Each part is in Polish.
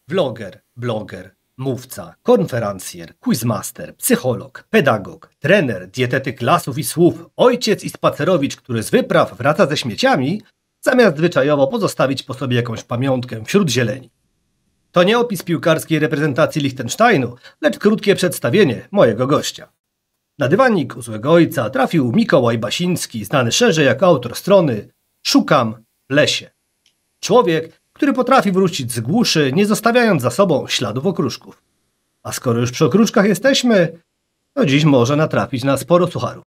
Vloger, bloger, mówca, konferencjer, quizmaster, psycholog, pedagog, trener, dietetyk lasów i słów, ojciec i spacerowicz, który z wypraw wraca ze śmieciami, zamiast zwyczajowo pozostawić po sobie jakąś pamiątkę wśród zieleni. To nie opis piłkarskiej reprezentacji Liechtensteinu, lecz krótkie przedstawienie mojego gościa. Na dywanik u złego ojca trafił Mikołaj Basiński, znany szerzej jako autor strony Szukam w lesie. Człowiek, który potrafi wrócić z głuszy, nie zostawiając za sobą śladów okruszków. A skoro już przy okruszkach jesteśmy, to dziś może natrafić na sporo sucharów.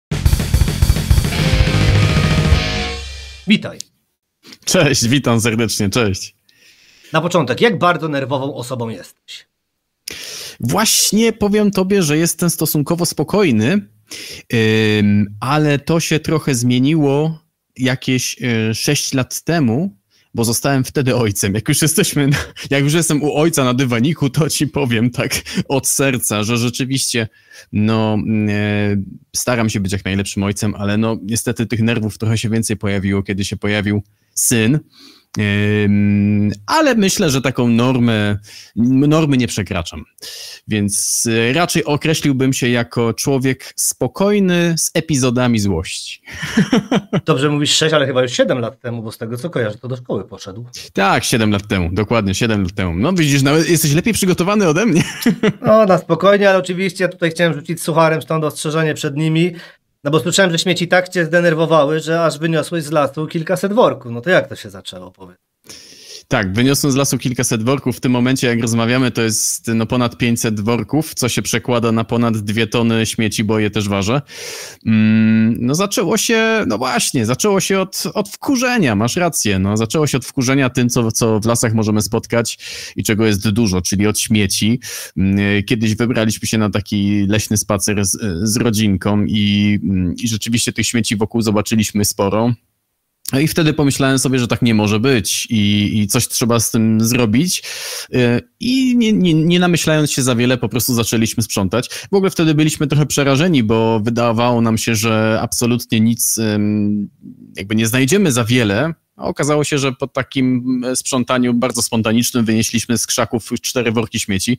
Witaj. Cześć, witam serdecznie, cześć. Na początek, jak bardzo nerwową osobą jesteś? Właśnie powiem tobie, że jestem stosunkowo spokojny, ale to się trochę zmieniło jakieś 6 lat temu, bo zostałem wtedy ojcem. Jak już jestem u ojca na dywaniku, to ci powiem tak od serca, że rzeczywiście staram się być jak najlepszym ojcem, ale niestety tych nerwów trochę się więcej pojawiło, kiedy się pojawił syn. Ale myślę, że taką normy nie przekraczam. Więc raczej określiłbym się jako człowiek spokojny z epizodami złości. Dobrze mówisz 6, ale chyba już 7 lat temu, bo z tego co kojarzę, to do szkoły poszedł. Tak, 7 lat temu, dokładnie 7 lat temu. No widzisz, nawet jesteś lepiej przygotowany ode mnie. No, na spokojnie, ale oczywiście tutaj chciałem rzucić sucharem, stąd ostrzeżenie przed nimi. No bo słyszałem, że śmieci tak cię zdenerwowały, że aż wyniosłeś z lasu kilkaset worków. No to jak to się zaczęło, powiedz? Tak, wyniosłem z lasu kilkaset worków. W tym momencie, jak rozmawiamy, to jest ponad 500 worków, co się przekłada na ponad 2 tony śmieci, bo je też ważę. Zaczęło się od wkurzenia, masz rację. Zaczęło się od wkurzenia tym, co w lasach możemy spotkać i czego jest dużo, czyli od śmieci. Kiedyś wybraliśmy się na taki leśny spacer z rodzinką i rzeczywiście tych śmieci wokół zobaczyliśmy sporo. I wtedy pomyślałem sobie, że tak nie może być i coś trzeba z tym zrobić i nie namyślając się za wiele, po prostu zaczęliśmy sprzątać. W ogóle wtedy byliśmy trochę przerażeni, bo wydawało nam się, że absolutnie nic jakby nie znajdziemy za wiele. A okazało się, że po takim sprzątaniu bardzo spontanicznym wynieśliśmy z krzaków 4 worki śmieci.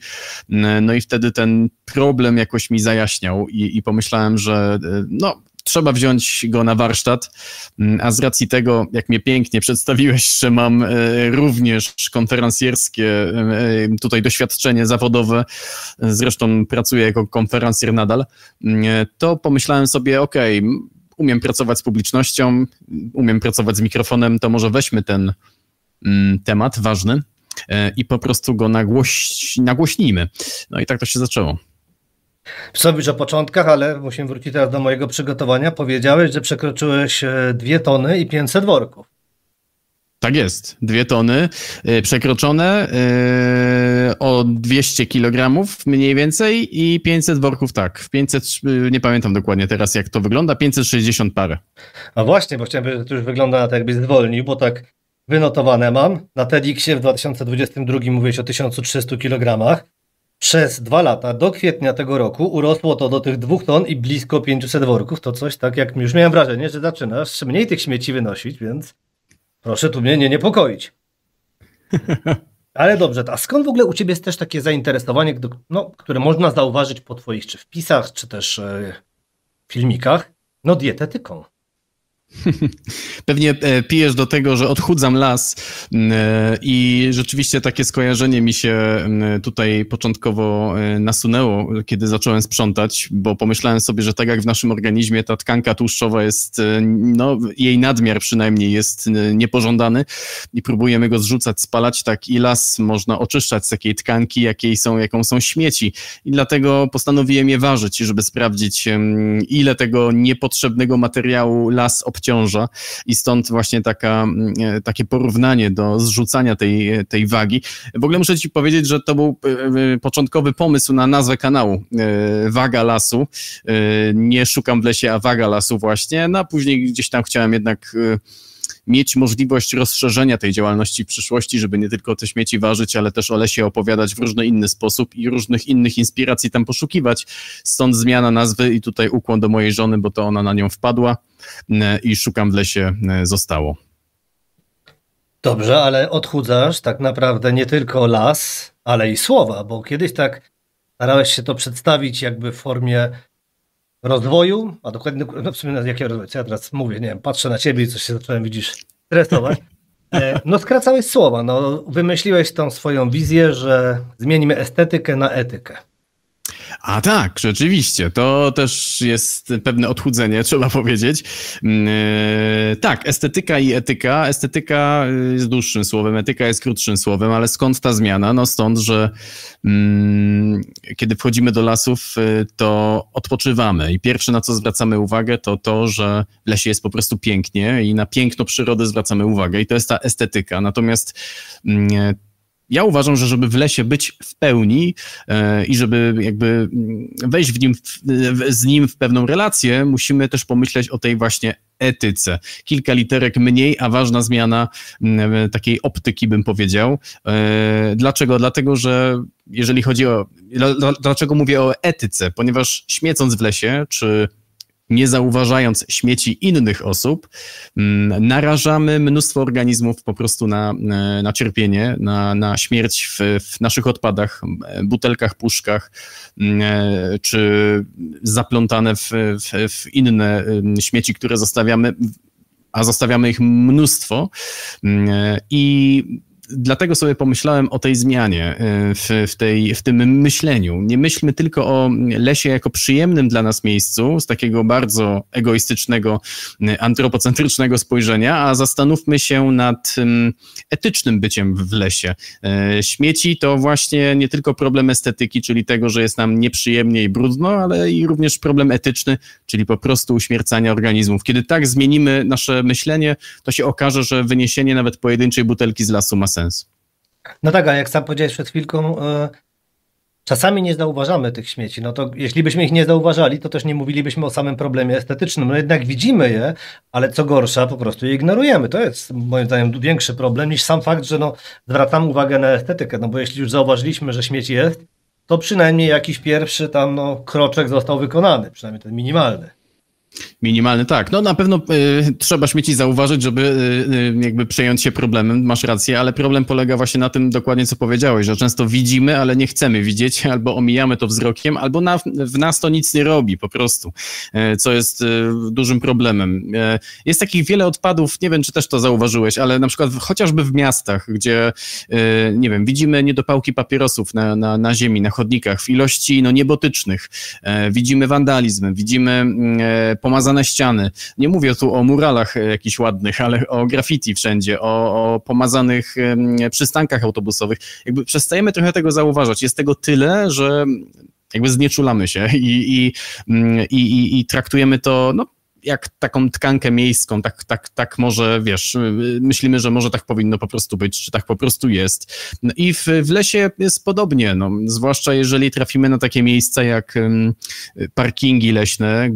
No i wtedy ten problem jakoś mi zajaśniał i pomyślałem, że trzeba wziąć go na warsztat, a z racji tego, jak mnie pięknie przedstawiłeś, że mam również konferencjerskie tutaj doświadczenie zawodowe, zresztą pracuję jako konferencjer nadal, to pomyślałem sobie, umiem pracować z publicznością, umiem pracować z mikrofonem, to może weźmy ten temat ważny i po prostu go nagłośnijmy. No i tak to się zaczęło. Mówisz o początkach, ale musimy wrócić teraz do mojego przygotowania. Powiedziałeś, że przekroczyłeś 2 tony i 500 worków. Tak jest, 2 tony przekroczone o 200 kg mniej więcej i 500 worków, tak. 500, nie pamiętam dokładnie teraz jak to wygląda, 560 parę. A właśnie, bo chciałem powiedzieć, że to już wygląda na to, jakbyś zwolnił, bo tak wynotowane mam. Na TEDxie w 2022 mówiłeś o 1300 kg. Przez 2 lata, do kwietnia tego roku, urosło to do tych 2 ton i blisko 500 worków. To coś tak, jak już miałem wrażenie, że zaczynasz mniej tych śmieci wynosić, więc proszę tu mnie nie niepokoić. Ale dobrze, a skąd w ogóle u ciebie jest też takie zainteresowanie, które można zauważyć po twoich czy wpisach, czy też filmikach, dietetyką? Pewnie pijesz do tego, że odchudzam las i rzeczywiście takie skojarzenie mi się tutaj początkowo nasunęło, kiedy zacząłem sprzątać, bo pomyślałem sobie, że tak jak w naszym organizmie ta tkanka tłuszczowa jest, jej nadmiar przynajmniej jest niepożądany i próbujemy go zrzucać, spalać, tak i las można oczyszczać z takiej tkanki, jaką są śmieci. I dlatego postanowiłem je ważyć, żeby sprawdzić, ile tego niepotrzebnego materiału las obciąża i stąd właśnie takie porównanie do zrzucania tej wagi. W ogóle muszę ci powiedzieć, że to był początkowy pomysł na nazwę kanału. Waga lasu. Nie szukam w lesie, a waga lasu właśnie. A później gdzieś tam chciałem jednak mieć możliwość rozszerzenia tej działalności w przyszłości, żeby nie tylko te śmieci ważyć, ale też o lesie opowiadać w różny inny sposób i różnych innych inspiracji tam poszukiwać. Stąd zmiana nazwy i tutaj ukłon do mojej żony, bo to ona na nią wpadła i Szukam w lesie zostało. Dobrze, ale odchudzasz tak naprawdę nie tylko las, ale i słowa, bo kiedyś tak starałeś się to przedstawić jakby w formie rozwoju, a dokładnie, no w sumie jakiego rozwoju, co ja teraz mówię, nie wiem, patrzę na ciebie i coś się zacząłem, widzisz, stresować. No skracałeś słowa, no wymyśliłeś tą swoją wizję, że zmienimy estetykę na etykę. A tak, rzeczywiście, to też jest pewne odchudzenie, trzeba powiedzieć. Tak, estetyka i etyka. Estetyka jest dłuższym słowem, etyka jest krótszym słowem, ale skąd ta zmiana? No stąd, że kiedy wchodzimy do lasów, to odpoczywamy i pierwsze, na co zwracamy uwagę, to to, że w lesie jest po prostu pięknie i na piękno przyrody zwracamy uwagę i to jest ta estetyka. Natomiast ja uważam, że żeby w lesie być w pełni i żeby jakby wejść z nim w pewną relację, musimy też pomyśleć o tej właśnie etyce. Kilka literek mniej, a ważna zmiana takiej optyki, bym powiedział. Dlaczego? Dlatego, że jeżeli chodzi o... Dlaczego mówię o etyce? Ponieważ śmiecąc w lesie, czy nie zauważając śmieci innych osób, narażamy mnóstwo organizmów po prostu na cierpienie, na śmierć w naszych odpadach, butelkach, puszkach, czy zaplątane w inne śmieci, które zostawiamy, a zostawiamy ich mnóstwo. I dlatego sobie pomyślałem o tej zmianie w tym myśleniu. Nie myślmy tylko o lesie jako przyjemnym dla nas miejscu, z takiego bardzo egoistycznego, antropocentrycznego spojrzenia, a zastanówmy się nad etycznym byciem w lesie. Śmieci to właśnie nie tylko problem estetyki, czyli tego, że jest nam nieprzyjemnie i brudno, ale i również problem etyczny, czyli po prostu uśmiercania organizmów. Kiedy tak zmienimy nasze myślenie, to się okaże, że wyniesienie nawet pojedynczej butelki z lasu ma sens. No tak, a jak sam powiedziałeś przed chwilką, czasami nie zauważamy tych śmieci. No to jeśli byśmy ich nie zauważali, to też nie mówilibyśmy o samym problemie estetycznym. No jednak widzimy je, ale co gorsza, po prostu je ignorujemy. To jest moim zdaniem większy problem niż sam fakt, że no, zwracamy uwagę na estetykę. No bo jeśli już zauważyliśmy, że śmieci jest, to przynajmniej jakiś pierwszy tam kroczek został wykonany, przynajmniej ten minimalny. Minimalny, tak. No na pewno trzeba śmieci zauważyć, żeby jakby przejąć się problemem, masz rację, ale problem polega właśnie na tym dokładnie, co powiedziałeś, że często widzimy, ale nie chcemy widzieć, albo omijamy to wzrokiem, albo w nas to nic nie robi po prostu, co jest dużym problemem. Jest takich wiele odpadów, nie wiem, czy też to zauważyłeś, ale na przykład chociażby w miastach, gdzie, nie wiem, widzimy niedopałki papierosów na ziemi, na chodnikach w ilości niebotycznych, widzimy wandalizm, widzimy pomazane ściany. Nie mówię tu o muralach jakichś ładnych, ale o graffiti wszędzie, o pomazanych przystankach autobusowych. Jakby przestajemy trochę tego zauważać. Jest tego tyle, że jakby znieczulamy się i traktujemy to jak taką tkankę miejską, tak może, wiesz, myślimy, że może tak powinno po prostu być, czy tak po prostu jest. No i w lesie jest podobnie, zwłaszcza jeżeli trafimy na takie miejsca jak parkingi leśne,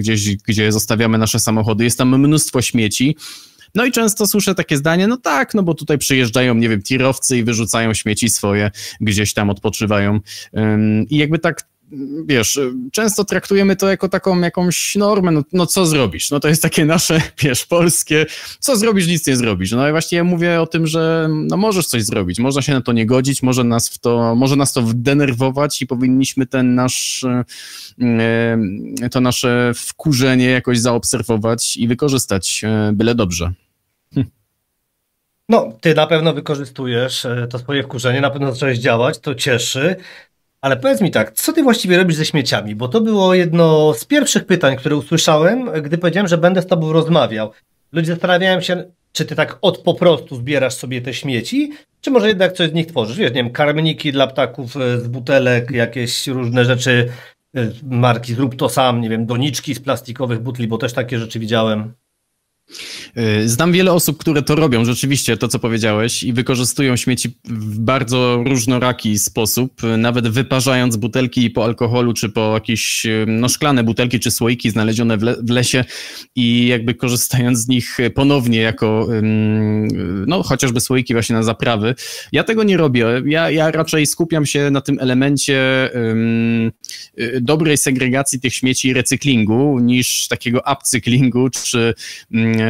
gdzie zostawiamy nasze samochody, jest tam mnóstwo śmieci. No i często słyszę takie zdanie, bo tutaj przyjeżdżają, nie wiem, tirowcy i wyrzucają śmieci swoje, gdzieś tam odpoczywają. I jakby tak, wiesz, często traktujemy to jako taką jakąś normę, co zrobisz? To jest takie nasze, wiesz, polskie, co zrobisz, nic nie zrobisz. No i właśnie ja mówię o tym, że możesz coś zrobić, można się na to nie godzić, może nas to denerwować i powinniśmy to nasze wkurzenie jakoś zaobserwować i wykorzystać byle dobrze. No, ty na pewno wykorzystujesz to swoje wkurzenie, na pewno zacząłeś działać, to cieszy. Ale powiedz mi tak, co ty właściwie robisz ze śmieciami? Bo to było jedno z pierwszych pytań, które usłyszałem, gdy powiedziałem, że będę z tobą rozmawiał. Ludzie zastanawiają się, czy ty tak po prostu zbierasz sobie te śmieci, czy może jednak coś z nich tworzysz? Wiesz, nie wiem, karmniki dla ptaków z butelek, jakieś różne rzeczy marki Zrób to sam, nie wiem, doniczki z plastikowych butli, bo też takie rzeczy widziałem. Znam wiele osób, które to robią, rzeczywiście, to co powiedziałeś, i wykorzystują śmieci w bardzo różnoraki sposób, nawet wyparzając butelki po alkoholu, czy po jakieś szklane butelki, czy słoiki znalezione w lesie i jakby korzystając z nich ponownie jako, chociażby słoiki właśnie na zaprawy. Ja tego nie robię, ja raczej skupiam się na tym elemencie dobrej segregacji tych śmieci i recyklingu, niż takiego upcyklingu, czy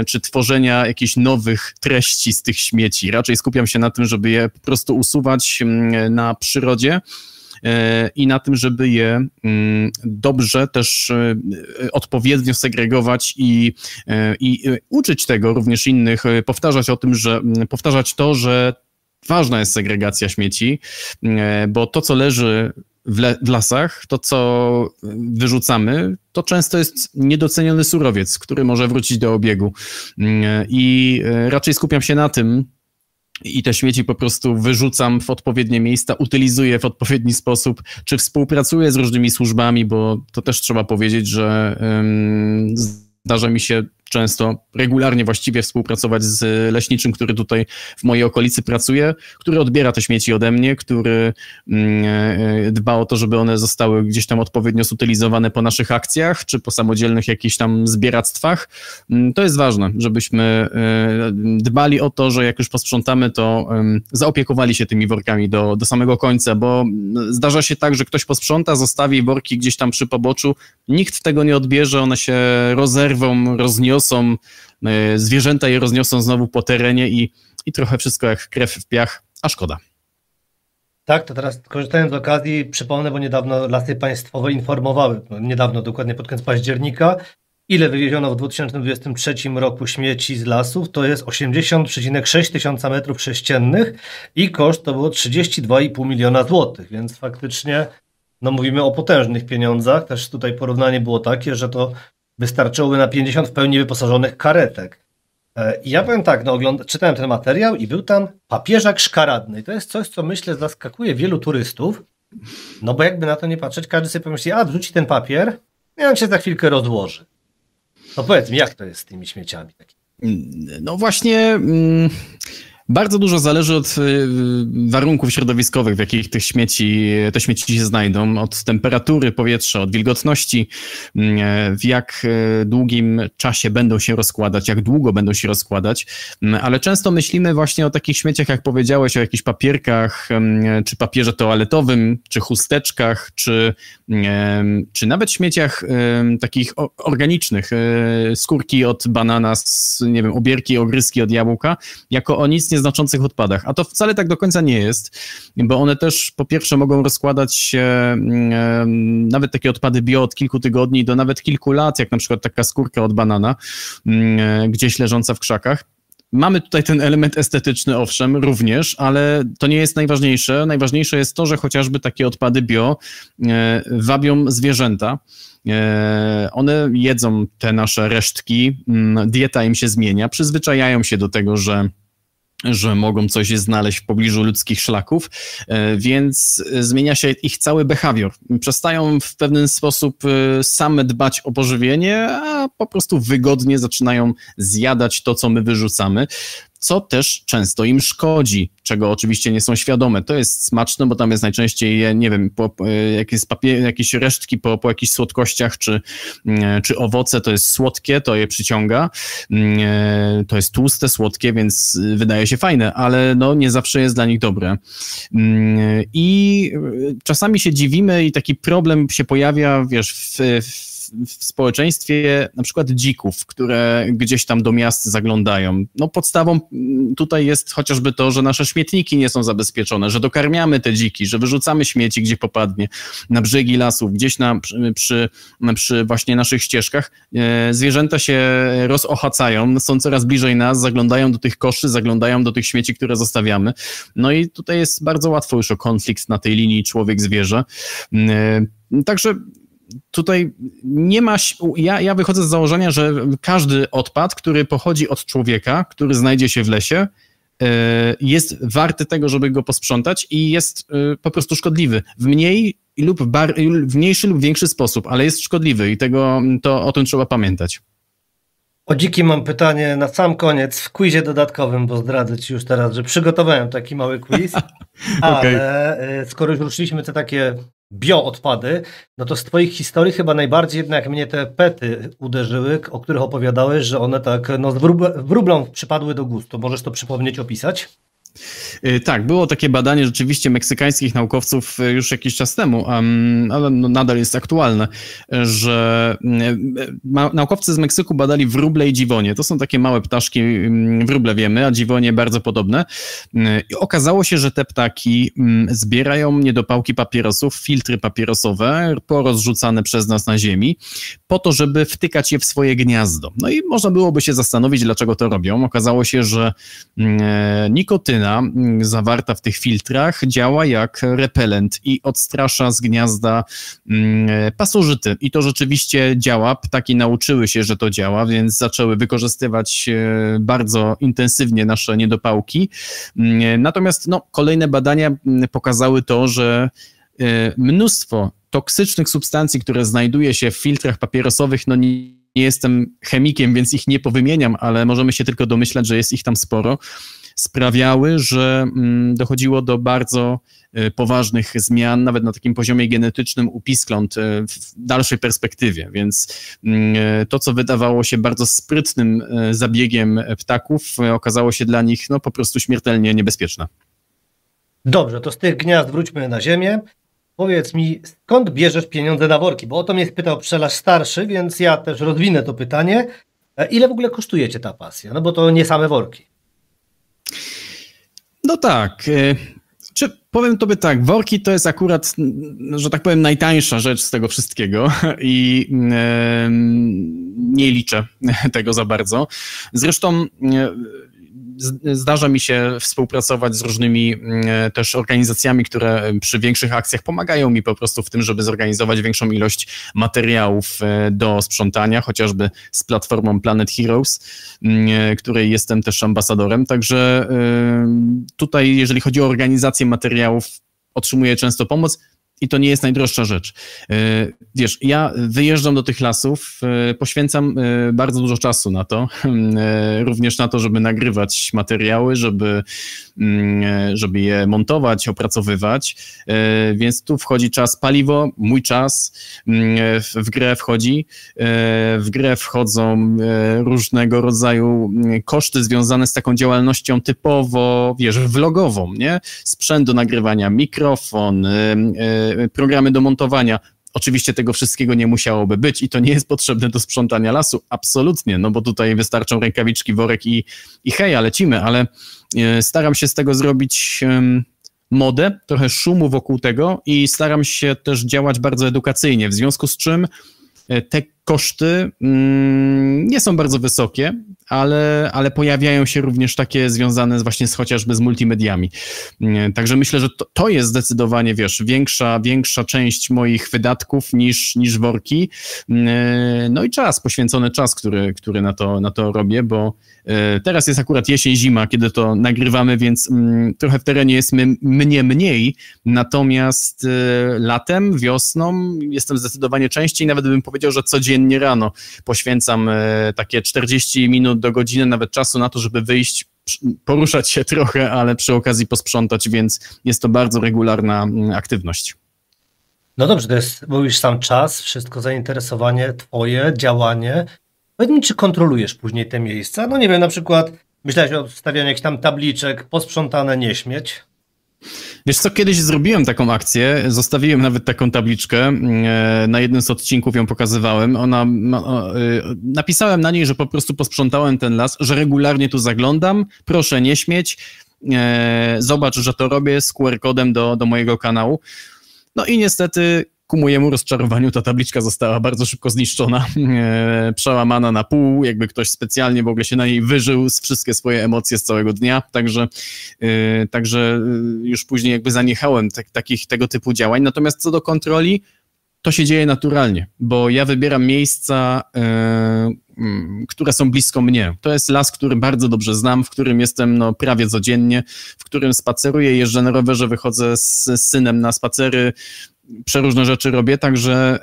czy tworzenia jakichś nowych treści z tych śmieci. Raczej skupiam się na tym, żeby je po prostu usuwać na przyrodzie i na tym, żeby je dobrze też odpowiednio segregować i uczyć tego również innych, powtarzać to, że ważna jest segregacja śmieci, bo to, co leży w lasach, to, co wyrzucamy, to często jest niedoceniony surowiec, który może wrócić do obiegu. I raczej skupiam się na tym, i te śmieci po prostu wyrzucam w odpowiednie miejsca, utylizuję w odpowiedni sposób, czy współpracuję z różnymi służbami, bo to też trzeba powiedzieć, że zdarza mi się często, regularnie właściwie współpracować z leśniczym, który tutaj w mojej okolicy pracuje, który odbiera te śmieci ode mnie, który dba o to, żeby one zostały gdzieś tam odpowiednio zutylizowane po naszych akcjach, czy po samodzielnych jakichś tam zbieractwach. To jest ważne, żebyśmy dbali o to, że jak już posprzątamy, to zaopiekowali się tymi workami do samego końca, bo zdarza się tak, że ktoś posprząta, zostawi worki gdzieś tam przy poboczu, nikt tego nie odbierze, one się rozerwą, rozniosą, zwierzęta je rozniosą znowu po terenie i trochę wszystko jak krew w piach, a szkoda. Tak, to teraz korzystając z okazji przypomnę, bo niedawno Lasy Państwowe informowały, niedawno, dokładnie pod koniec października, ile wywieziono w 2023 roku śmieci z lasów, to jest 80,6 tysiąca metrów sześciennych i koszt to było 32,5 miliona złotych, więc faktycznie no mówimy o potężnych pieniądzach, też tutaj porównanie było takie, że to wystarczyłoby na 50 w pełni wyposażonych karetek. I ja powiem tak, czytałem ten materiał i był tam papieżak szkaradny. I to jest coś, co myślę zaskakuje wielu turystów, no bo jakby na to nie patrzeć, każdy sobie pomyśli, wrzuci ten papier i on się za chwilkę rozłoży. No powiedz mi, jak to jest z tymi śmieciami? No właśnie... Bardzo dużo zależy od warunków środowiskowych, w jakich te śmieci się znajdą, od temperatury powietrza, od wilgotności, w jak długim czasie będą się rozkładać, jak długo będą się rozkładać, ale często myślimy właśnie o takich śmieciach, jak powiedziałeś, o jakichś papierkach, czy papierze toaletowym, czy chusteczkach, czy nawet śmieciach takich organicznych, skórki od banana, nie wiem, obierki, ogryzki od jabłka, jako o nic nieznaczących odpadach. A to wcale tak do końca nie jest, bo one też po pierwsze mogą rozkładać się, nawet takie odpady bio od kilku tygodni do nawet kilku lat, jak na przykład taka skórka od banana, gdzieś leżąca w krzakach. Mamy tutaj ten element estetyczny, owszem, również, ale to nie jest najważniejsze. Najważniejsze jest to, że chociażby takie odpady bio wabią zwierzęta. One jedzą te nasze resztki, dieta im się zmienia, przyzwyczajają się do tego, że mogą coś znaleźć w pobliżu ludzkich szlaków, więc zmienia się ich cały behawior. Przestają w pewien sposób same dbać o pożywienie, a po prostu wygodnie zaczynają zjadać to, co my wyrzucamy, co też często im szkodzi, czego oczywiście nie są świadome. To jest smaczne, bo tam jest najczęściej, nie wiem, jakieś resztki po jakichś słodkościach, czy owoce, to jest słodkie, to je przyciąga, to jest tłuste, słodkie, więc wydaje się fajne, ale no nie zawsze jest dla nich dobre. I czasami się dziwimy i taki problem się pojawia, wiesz, w społeczeństwie na przykład dzików, które gdzieś tam do miast zaglądają. No podstawą tutaj jest chociażby to, że nasze śmietniki nie są zabezpieczone, że dokarmiamy te dziki, że wyrzucamy śmieci gdzie popadnie, na brzegi lasów, gdzieś przy właśnie naszych ścieżkach. Zwierzęta się rozochacają, są coraz bliżej nas, zaglądają do tych koszy, zaglądają do tych śmieci, które zostawiamy. No i tutaj jest bardzo łatwo już o konflikt na tej linii człowiek-zwierzę. Także tutaj nie ma, ja wychodzę z założenia, że każdy odpad, który pochodzi od człowieka, który znajdzie się w lesie, jest warty tego, żeby go posprzątać i jest po prostu szkodliwy w mniejszy lub większy sposób, ale jest szkodliwy i o tym trzeba pamiętać. O dziki mam pytanie na sam koniec w quizie dodatkowym, bo zdradzę ci już teraz, że przygotowałem taki mały quiz, ale skoro już ruszyliśmy te takie bioodpady, no to z twoich historii chyba najbardziej jednak mnie te pety uderzyły, o których opowiadałeś, że one tak no, z wróblą przypadły do gustu. Możesz to przypomnieć, opisać? Tak, było takie badanie rzeczywiście meksykańskich naukowców już jakiś czas temu, ale no nadal jest aktualne, że naukowcy z Meksyku badali wróble i dziwonie. To są takie małe ptaszki, wróble wiemy, a dziwonie bardzo podobne. I okazało się, że te ptaki zbierają niedopałki papierosów, filtry papierosowe, porozrzucane przez nas na ziemi, po to, żeby wtykać je w swoje gniazdo. No i można byłoby się zastanowić, dlaczego to robią. Okazało się, że nikotyna zawarta w tych filtrach działa jak repelent i odstrasza z gniazda pasożyty. I to rzeczywiście działa. Ptaki nauczyły się, że to działa, więc zaczęły wykorzystywać bardzo intensywnie nasze niedopałki. Natomiast kolejne badania pokazały to, że mnóstwo toksycznych substancji, które znajduje się w filtrach papierosowych, nie jestem chemikiem, więc ich nie powymieniam, ale możemy się tylko domyślać, że jest ich tam sporo, sprawiały, że dochodziło do bardzo poważnych zmian, nawet na takim poziomie genetycznym u piskląt w dalszej perspektywie. Więc to, co wydawało się bardzo sprytnym zabiegiem ptaków, okazało się dla nich po prostu śmiertelnie niebezpieczne. Dobrze, to z tych gniazd wróćmy na ziemię. Powiedz mi, skąd bierzesz pieniądze na worki? Bo o to mnie spytał pszczelarz starszy, więc ja też rozwinę to pytanie. Ile w ogóle kosztuje cię ta pasja? No bo to nie same worki. No tak. Powiem tobie tak, worki to jest akurat, że tak powiem, najtańsza rzecz z tego wszystkiego i nie liczę tego za bardzo. Zresztą zdarza mi się współpracować z różnymi też organizacjami, które przy większych akcjach pomagają mi po prostu w tym, żeby zorganizować większą ilość materiałów do sprzątania, chociażby z platformą Planet Heroes, której jestem też ambasadorem. Także tutaj, jeżeli chodzi o organizację materiałów, otrzymuję często pomoc. I to nie jest najdroższa rzecz. Wiesz, ja wyjeżdżam do tych lasów, poświęcam bardzo dużo czasu na to, również na to, żeby nagrywać materiały, żeby je montować, opracowywać, więc tu wchodzi czas, paliwo, mój czas w grę wchodzi, w grę wchodzą różnego rodzaju koszty związane z taką działalnością typowo, wiesz, vlogową, nie? Sprzęt do nagrywania, mikrofon, programy do montowania. Oczywiście tego wszystkiego nie musiałoby być i to nie jest potrzebne do sprzątania lasu, absolutnie, bo tutaj wystarczą rękawiczki, worek i heja, lecimy, ale staram się z tego zrobić modę, trochę szumu wokół tego i staram się też działać bardzo edukacyjnie, w związku z czym te koszty nie są bardzo wysokie, ale pojawiają się również takie związane właśnie chociażby z multimediami. Także myślę, że to jest zdecydowanie, wiesz, większa część moich wydatków niż worki. No i poświęcony czas, który na to robię, bo teraz jest akurat jesień, zima, kiedy to nagrywamy, więc trochę w terenie jest mnie mniej, natomiast latem, wiosną jestem zdecydowanie częściej, nawet bym powiedział, że codziennie rano poświęcam takie 40 minut do godziny nawet czasu na to, żeby wyjść, poruszać się trochę, ale przy okazji posprzątać, więc jest to bardzo regularna aktywność. No dobrze, to jest, mówisz, sam czas, wszystko zainteresowanie twoje, działanie. Powiedz mi, czy kontrolujesz później te miejsca? No nie wiem, na przykład myślałeś o wstawianiu jakichś tam tabliczek, posprzątane, nie śmieć? Wiesz co, kiedyś zrobiłem taką akcję, zostawiłem nawet taką tabliczkę, na jednym z odcinków ją pokazywałem, napisałem na niej, że po prostu posprzątałem ten las, że regularnie tu zaglądam, proszę nie śmieć, zobacz, że to robię z QR-kodem do mojego kanału. No i niestety ku mojemu rozczarowaniu ta tabliczka została bardzo szybko zniszczona, przełamana na pół, jakby ktoś specjalnie w ogóle się na niej wyżył z wszystkie swoje emocje z całego dnia, także już później jakby zaniechałem tego typu działań. Natomiast co do kontroli, to się dzieje naturalnie, bo ja wybieram miejsca, które są blisko mnie. To jest las, który bardzo dobrze znam, w którym jestem prawie codziennie, w którym spaceruję, jeżdżę na rowerze, wychodzę z synem na spacery, przeróżne rzeczy robię, także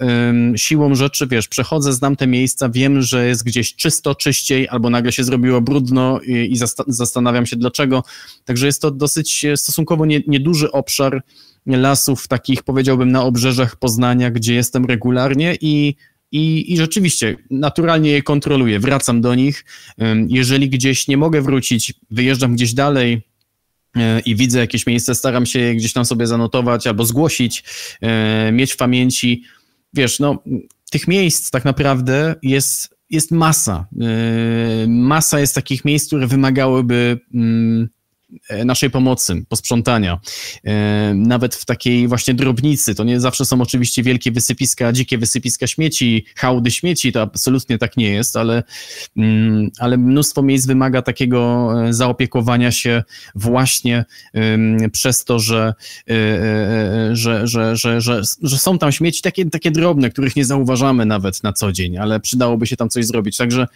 siłą rzeczy, wiesz, przechodzę, znam te miejsca, wiem, że jest gdzieś czysto, czyściej, albo nagle się zrobiło brudno i zastanawiam się dlaczego. Także jest to dosyć stosunkowo nieduży obszar lasów takich, powiedziałbym, na obrzeżach Poznania, gdzie jestem regularnie i rzeczywiście naturalnie je kontroluję, wracam do nich. Jeżeli gdzieś nie mogę wrócić, wyjeżdżam gdzieś dalej, i widzę jakieś miejsce, staram się je gdzieś tam sobie zanotować albo zgłosić, mieć w pamięci. Wiesz, no tych miejsc tak naprawdę jest masa. Masa jest takich miejsc, które wymagałyby naszej pomocy, posprzątania. Nawet w takiej właśnie drobnicy, to nie zawsze są oczywiście wielkie wysypiska, dzikie wysypiska śmieci, hałdy śmieci, to absolutnie tak nie jest, ale mnóstwo miejsc wymaga takiego zaopiekowania się właśnie przez to, że są tam śmieci takie drobne, których nie zauważamy nawet na co dzień, ale przydałoby się tam coś zrobić. Także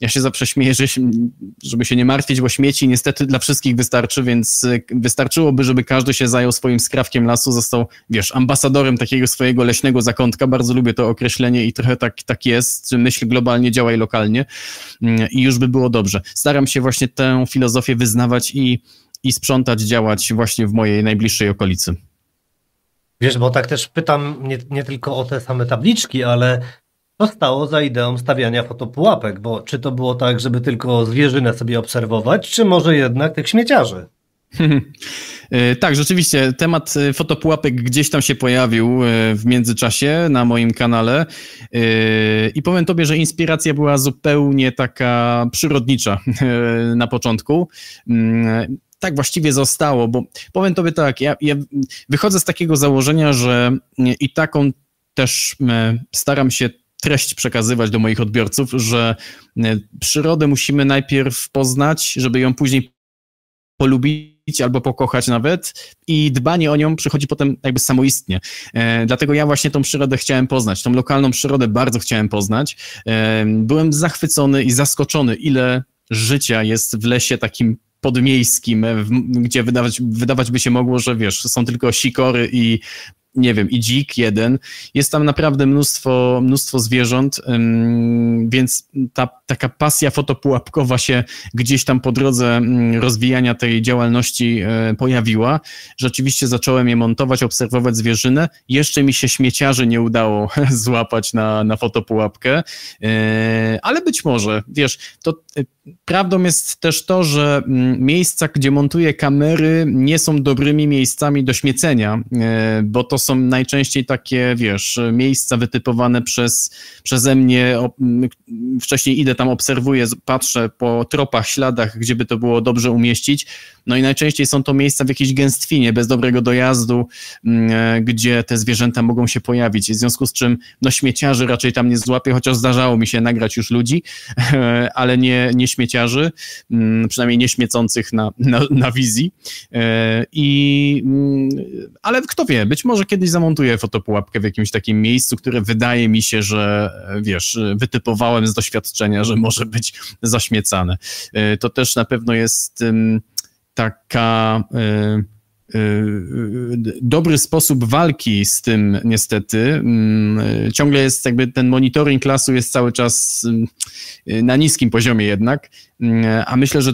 ja się zawsze śmieję, żeby się nie martwić, bo śmieci niestety dla wszystkich wystarczy, więc wystarczyłoby, żeby każdy się zajął swoim skrawkiem lasu, został, wiesz, ambasadorem takiego swojego leśnego zakątka. Bardzo lubię to określenie i trochę tak jest. Myśl globalnie, działaj lokalnie i już by było dobrze. Staram się właśnie tę filozofię wyznawać i sprzątać, działać właśnie w mojej najbliższej okolicy. Wiesz, bo tak też pytam nie tylko o te same tabliczki, ale co stało za ideą stawiania fotopułapek? Bo czy to było tak, żeby tylko zwierzynę sobie obserwować, czy może jednak tych śmieciarzy? Tak, rzeczywiście temat fotopułapek gdzieś tam się pojawił w międzyczasie na moim kanale i powiem tobie, że inspiracja była zupełnie taka przyrodnicza na początku. Tak właściwie zostało, bo powiem tobie tak, ja wychodzę z takiego założenia, że i taką też staram się treść przekazywać do moich odbiorców, że przyrodę musimy najpierw poznać, żeby ją później polubić albo pokochać nawet i dbanie o nią przychodzi potem jakby samoistnie. Dlatego ja właśnie tą przyrodę chciałem poznać, tą lokalną przyrodę bardzo chciałem poznać. Byłem zachwycony i zaskoczony, ile życia jest w lesie takim podmiejskim, gdzie wydawać by się mogło, że wiesz, są tylko sikory i nie wiem, i dzik jeden. Jest tam naprawdę mnóstwo zwierząt, więc ta taka pasja fotopułapkowa się gdzieś tam po drodze rozwijania tej działalności pojawiła. Rzeczywiście zacząłem je montować, obserwować zwierzynę. Jeszcze mi się śmieciarzy nie udało złapać na fotopułapkę, ale być może, wiesz, to prawdą jest też to, że miejsca, gdzie montuję kamery, nie są dobrymi miejscami do śmiecenia, bo to są najczęściej takie, wiesz, miejsca wytypowane przeze mnie. Wcześniej idę tam, obserwuję, patrzę po tropach, śladach, gdzie by to było dobrze umieścić. No i najczęściej są to miejsca w jakiejś gęstwinie, bez dobrego dojazdu, gdzie te zwierzęta mogą się pojawić. W związku z czym no śmieciarzy raczej tam nie złapię, chociaż zdarzało mi się nagrać już ludzi, ale nie śmieciarzy, przynajmniej nie śmiecących na wizji. Ale kto wie, być może kiedyś zamontuję fotopułapkę w jakimś takim miejscu, które wydaje mi się, że wiesz, wytypowałem z doświadczenia, że może być zaśmiecane. To też na pewno jest taka dobry sposób walki z tym niestety. Ciągle jest jakby ten monitoring lasu jest cały czas na niskim poziomie jednak, a myślę, że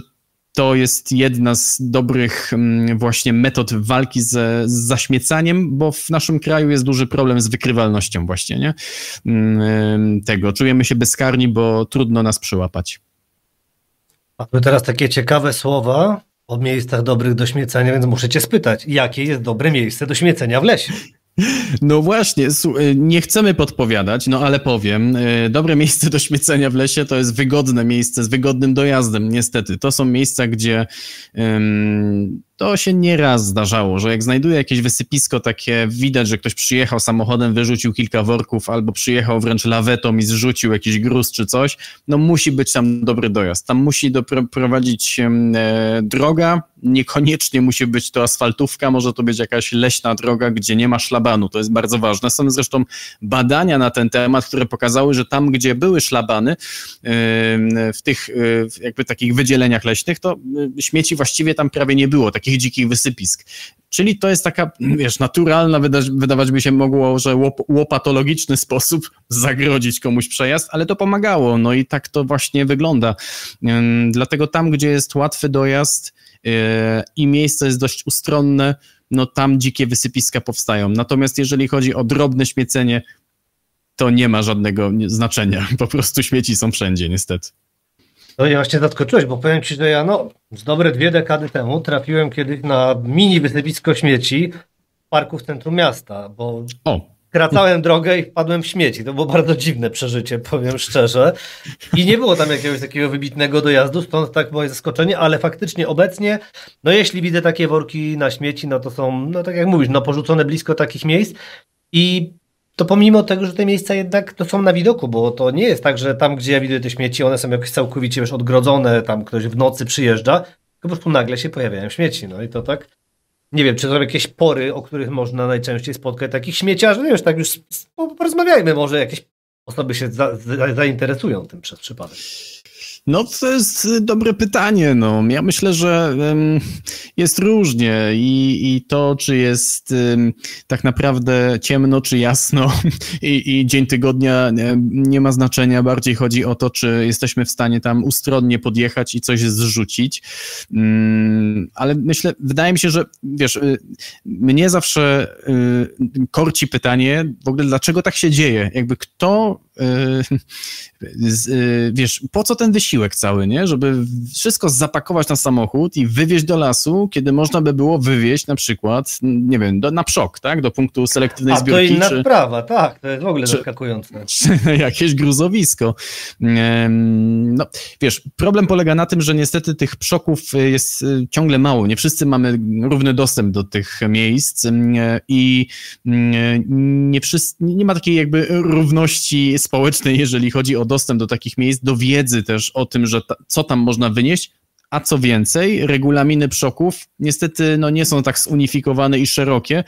to jest jedna z dobrych właśnie metod walki z zaśmiecaniem, bo w naszym kraju jest duży problem z wykrywalnością właśnie, nie? Tego. Czujemy się bezkarni, bo trudno nas przyłapać. Mamy teraz takie ciekawe słowa o miejscach dobrych do śmiecenia, więc muszę cię spytać, jakie jest dobre miejsce do śmiecenia w lesie? No właśnie, nie chcemy podpowiadać, no ale powiem, dobre miejsce do śmiecenia w lesie to jest wygodne miejsce z wygodnym dojazdem, niestety. To są miejsca, gdzie to się nieraz zdarzało, że jak znajduję jakieś wysypisko takie, widać, że ktoś przyjechał samochodem, wyrzucił kilka worków, albo przyjechał wręcz lawetą i zrzucił jakiś gruz czy coś, no musi być tam dobry dojazd. Tam musi prowadzić droga, niekoniecznie musi być to asfaltówka, może to być jakaś leśna droga, gdzie nie ma szlabanu, to jest bardzo ważne. Są zresztą badania na ten temat, które pokazały, że tam, gdzie były szlabany, w tych jakby takich wydzieleniach leśnych, to śmieci właściwie tam prawie nie było, takich dzikich wysypisk. Czyli to jest taka, wiesz, naturalna, wydawać by się mogło, że łopatologiczny sposób zagrodzić komuś przejazd, ale to pomagało, no i tak to właśnie wygląda. Dlatego tam, gdzie jest łatwy dojazd i miejsce jest dość ustronne, no tam dzikie wysypiska powstają. Natomiast jeżeli chodzi o drobne śmiecenie, to nie ma żadnego znaczenia. Po prostu śmieci są wszędzie, niestety. To mnie właśnie zaskoczyłeś, bo powiem ci, że ja z dobre 2 dekady temu trafiłem kiedyś na mini wysypisko śmieci w parku w centrum miasta, bo skracałem drogę i wpadłem w śmieci. To było bardzo dziwne przeżycie, powiem szczerze. I nie było tam jakiegoś takiego wybitnego dojazdu, stąd tak moje zaskoczenie, ale faktycznie obecnie, jeśli widzę takie worki na śmieci, to są, tak jak mówisz, porzucone blisko takich miejsc i to pomimo tego, że te miejsca jednak to są na widoku, bo to nie jest tak, że tam, gdzie ja widzę te śmieci, one są jakoś całkowicie już odgrodzone, tam ktoś w nocy przyjeżdża, tylko po prostu nagle się pojawiają śmieci. I to tak, nie wiem, czy są jakieś pory, o których można najczęściej spotkać takich śmieciarzy, wiesz, tak już porozmawiajmy, może jakieś osoby się zainteresują tym przez przypadek. To jest dobre pytanie. Ja myślę, że jest różnie i to, czy jest tak naprawdę ciemno, czy jasno i dzień tygodnia nie ma znaczenia. Bardziej chodzi o to, czy jesteśmy w stanie tam ustronnie podjechać i coś zrzucić. Ale wydaje mi się, że wiesz, mnie zawsze korci pytanie w ogóle, dlaczego tak się dzieje? Jakby kto... wiesz, po co ten wysiłek cały, nie? Żeby wszystko zapakować na samochód i wywieźć do lasu, kiedy można by było wywieźć na przykład, nie wiem, na PSZOK, tak? Do punktu selektywnej zbiórki. To inna sprawa, tak, to jest w ogóle zaskakujące. Czy jakieś gruzowisko. Wiesz, problem polega na tym, że niestety tych PSZOKów jest ciągle mało. Nie wszyscy mamy równy dostęp do tych miejsc i nie ma takiej jakby równości społecznej, jeżeli chodzi o dostęp do takich miejsc, do wiedzy też o tym, że co tam można wynieść, a co więcej, regulaminy PSZOKów niestety nie są tak zunifikowane i szerokie,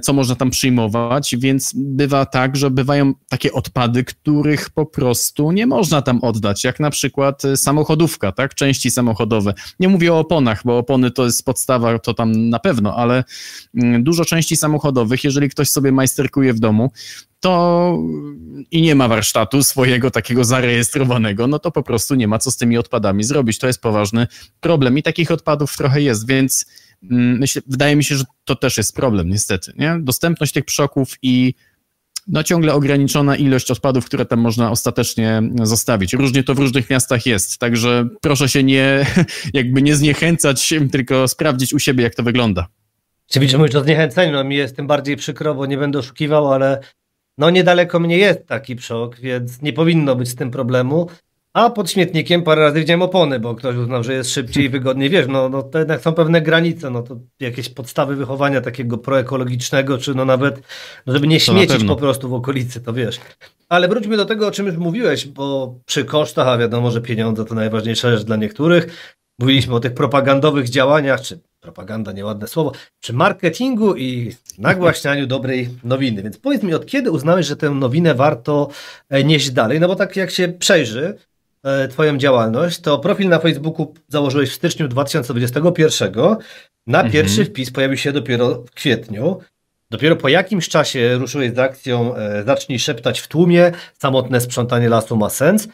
co można tam przyjmować, więc bywa tak, że bywają takie odpady, których po prostu nie można tam oddać, jak na przykład samochodówka, tak, części samochodowe. Nie mówię o oponach, bo opony to jest podstawa, to tam na pewno, ale dużo części samochodowych, jeżeli ktoś sobie majsterkuje w domu, to i nie ma warsztatu swojego takiego zarejestrowanego, to po prostu nie ma co z tymi odpadami zrobić. To jest poważny problem i takich odpadów trochę jest, więc wydaje mi się, że to też jest problem niestety, nie? Dostępność tych PSZOKów i ciągle ograniczona ilość odpadów, które tam można ostatecznie zostawić. Różnie to w różnych miastach jest, także proszę się nie zniechęcać, tylko sprawdzić u siebie, jak to wygląda. Oczywiście mówisz o zniechęceniu, mi jest tym bardziej przykro, bo nie będę oszukiwał, ale niedaleko mnie jest taki PSZOK, więc nie powinno być z tym problemu. A pod śmietnikiem parę razy widziałem opony, bo ktoś uznał, że jest szybciej i wygodniej. Wiesz, to jednak są pewne granice, to jakieś podstawy wychowania takiego proekologicznego, czy nawet, żeby nie śmiecić po prostu w okolicy, to wiesz. Ale wróćmy do tego, o czym już mówiłeś, bo przy kosztach, a wiadomo, że pieniądze to najważniejsza rzecz dla niektórych. Mówiliśmy o tych propagandowych działaniach, czy propaganda, nieładne słowo, przy marketingu i nagłaśnianiu dobrej nowiny. Więc powiedz mi, od kiedy uznałeś, że tę nowinę warto nieść dalej? Bo tak jak się przejrzy twoją działalność, to profil na Facebooku założyłeś w styczniu 2021. Na pierwszy wpis pojawił się dopiero w kwietniu. Dopiero po jakimś czasie ruszyłeś z akcją Zacznij szeptać w tłumie, samotne sprzątanie lasu ma sens.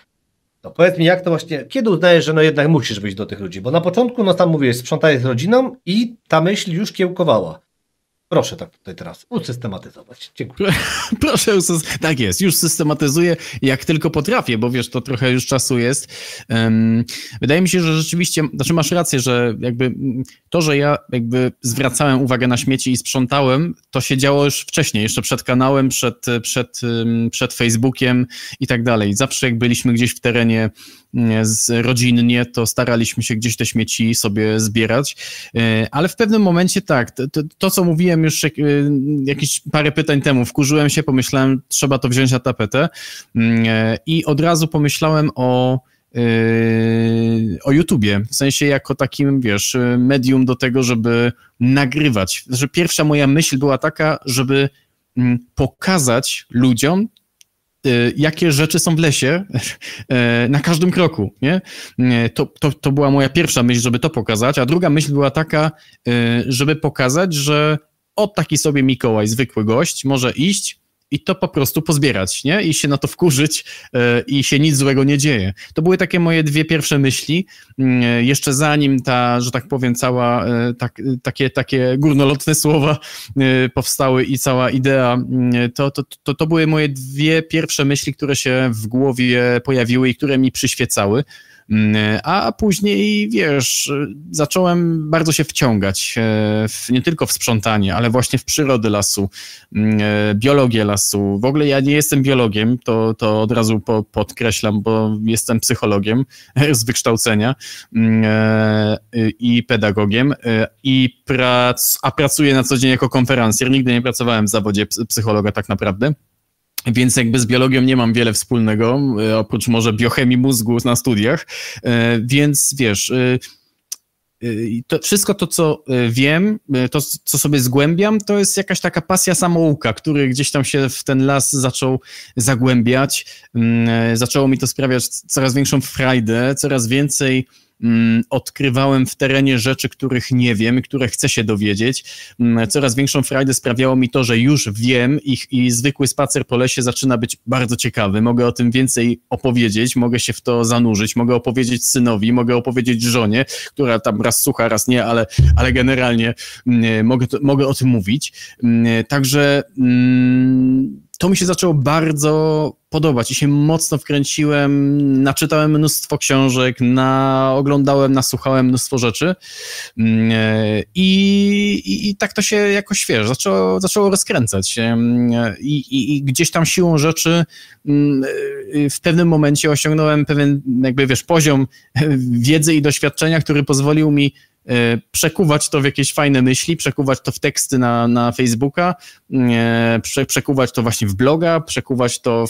Powiedz mi, jak to właśnie, kiedy uznajesz, że jednak musisz wyjść do tych ludzi? Bo na początku, tam mówiłeś, sprzątałeś z rodziną i ta myśl już kiełkowała. Proszę tak tutaj teraz usystematyzować. Dziękuję. Proszę, tak jest, już systematyzuję jak tylko potrafię, bo wiesz, to trochę już czasu jest. Wydaje mi się, że rzeczywiście, masz rację, że jakby to, że ja jakby zwracałem uwagę na śmieci i sprzątałem, to się działo już wcześniej, jeszcze przed kanałem, przed Facebookiem i tak dalej. Zawsze jak byliśmy gdzieś w terenie rodzinnie, to staraliśmy się gdzieś te śmieci sobie zbierać, ale w pewnym momencie tak, to co mówiłem już jakieś parę pytań temu, wkurzyłem się, pomyślałem, trzeba to wziąć na tapetę i od razu pomyślałem o YouTubie, w sensie jako takim, wiesz, medium do tego, żeby nagrywać. Że pierwsza moja myśl była taka, żeby pokazać ludziom, jakie rzeczy są w lesie na każdym kroku, nie? To była moja pierwsza myśl, żeby to pokazać, a druga myśl była taka, żeby pokazać, że taki sobie Mikołaj, zwykły gość, może iść i to po prostu pozbierać, nie? I się na to wkurzyć i się nic złego nie dzieje. To były takie moje dwie pierwsze myśli. Jeszcze zanim ta, że tak powiem, cała, takie górnolotne słowa powstały i cała idea, to były moje dwie pierwsze myśli, które się w głowie pojawiły i które mi przyświecały. A później, wiesz, zacząłem bardzo się wciągać nie tylko w sprzątanie, ale właśnie w przyrodę lasu, biologię lasu. W ogóle ja nie jestem biologiem, to od razu podkreślam, bo jestem psychologiem z wykształcenia i pedagogiem a pracuję na co dzień jako konferencjer. Nigdy nie pracowałem w zawodzie psychologa tak naprawdę. Więc jakby z biologią nie mam wiele wspólnego, oprócz może biochemii mózgu na studiach, więc wiesz, to wszystko to, co wiem, to, co sobie zgłębiam, to jest jakaś taka pasja samouka, który gdzieś tam się w ten las zaczął zagłębiać, zaczęło mi to sprawiać coraz większą frajdę, coraz więcej odkrywałem w terenie rzeczy, których nie wiem, które chcę się dowiedzieć. Coraz większą frajdę sprawiało mi to, że już wiem i zwykły spacer po lesie zaczyna być bardzo ciekawy. Mogę o tym więcej opowiedzieć, mogę się w to zanurzyć, mogę opowiedzieć synowi, mogę opowiedzieć żonie, która tam raz słucha, raz nie, ale generalnie mogę o tym mówić. Także to mi się zaczęło bardzo podobać i się mocno wkręciłem, naczytałem mnóstwo książek, oglądałem, nasłuchałem mnóstwo rzeczy i tak to się jakoś, wiesz, zaczęło rozkręcać i gdzieś tam siłą rzeczy w pewnym momencie osiągnąłem pewien, jakby, wiesz, poziom wiedzy i doświadczenia, który pozwolił mi przekuwać to w jakieś fajne myśli, przekuwać to w teksty na Facebooka, przekuwać to właśnie w bloga, przekuwać to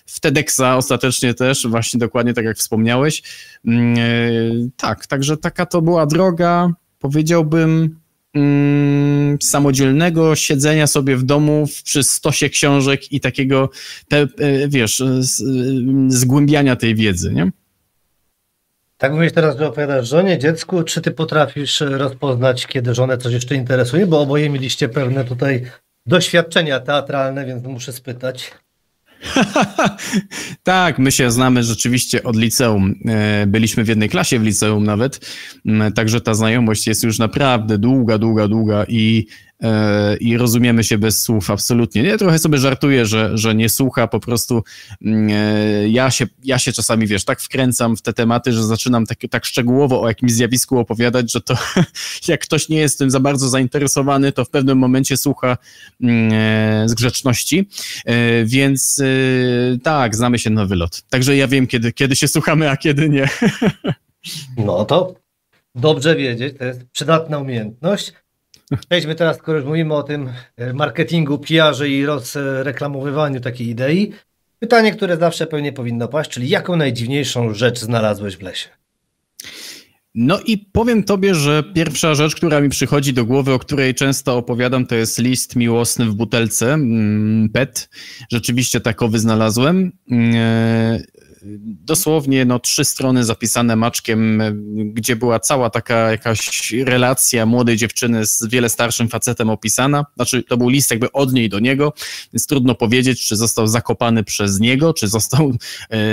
w TEDxa ostatecznie też, właśnie dokładnie tak jak wspomniałeś. Tak, także taka to była droga, powiedziałbym, samodzielnego siedzenia sobie w domu przy stosie książek i takiego, wiesz, zgłębiania tej wiedzy, nie? Tak mówisz teraz, że opowiadasz żonie, dziecku. Czy ty potrafisz rozpoznać, kiedy żonę coś jeszcze interesuje? Bo oboje mieliście pewne tutaj doświadczenia teatralne, więc muszę spytać. Tak, my się znamy rzeczywiście od liceum. Byliśmy w jednej klasie w liceum nawet, także ta znajomość jest już naprawdę długa i rozumiemy się bez słów absolutnie. Ja trochę sobie żartuję, że nie słucha, po prostu ja się czasami, wiesz, tak wkręcam w te tematy, że zaczynam tak szczegółowo o jakimś zjawisku opowiadać, że to jak ktoś nie jest tym za bardzo zainteresowany, to w pewnym momencie słucha z grzeczności, więc tak, znamy się na wylot. Także ja wiem, kiedy się słuchamy, a kiedy nie. No to dobrze wiedzieć, to jest przydatna umiejętność. Przejdźmy teraz, skoro już mówimy o tym marketingu, PR-ze i rozreklamowywaniu takiej idei. Pytanie, które zawsze pewnie powinno paść, czyli jaką najdziwniejszą rzecz znalazłeś w lesie? No i powiem tobie, że pierwsza rzecz, która mi przychodzi do głowy, o której często opowiadam, to jest list miłosny w butelce, PET. Rzeczywiście takowy znalazłem. Dosłownie 3 strony zapisane maczkiem, gdzie była cała taka jakaś relacja młodej dziewczyny z wiele starszym facetem opisana. Znaczy, to był list jakby od niej do niego, więc trudno powiedzieć, czy został zakopany przez niego, czy został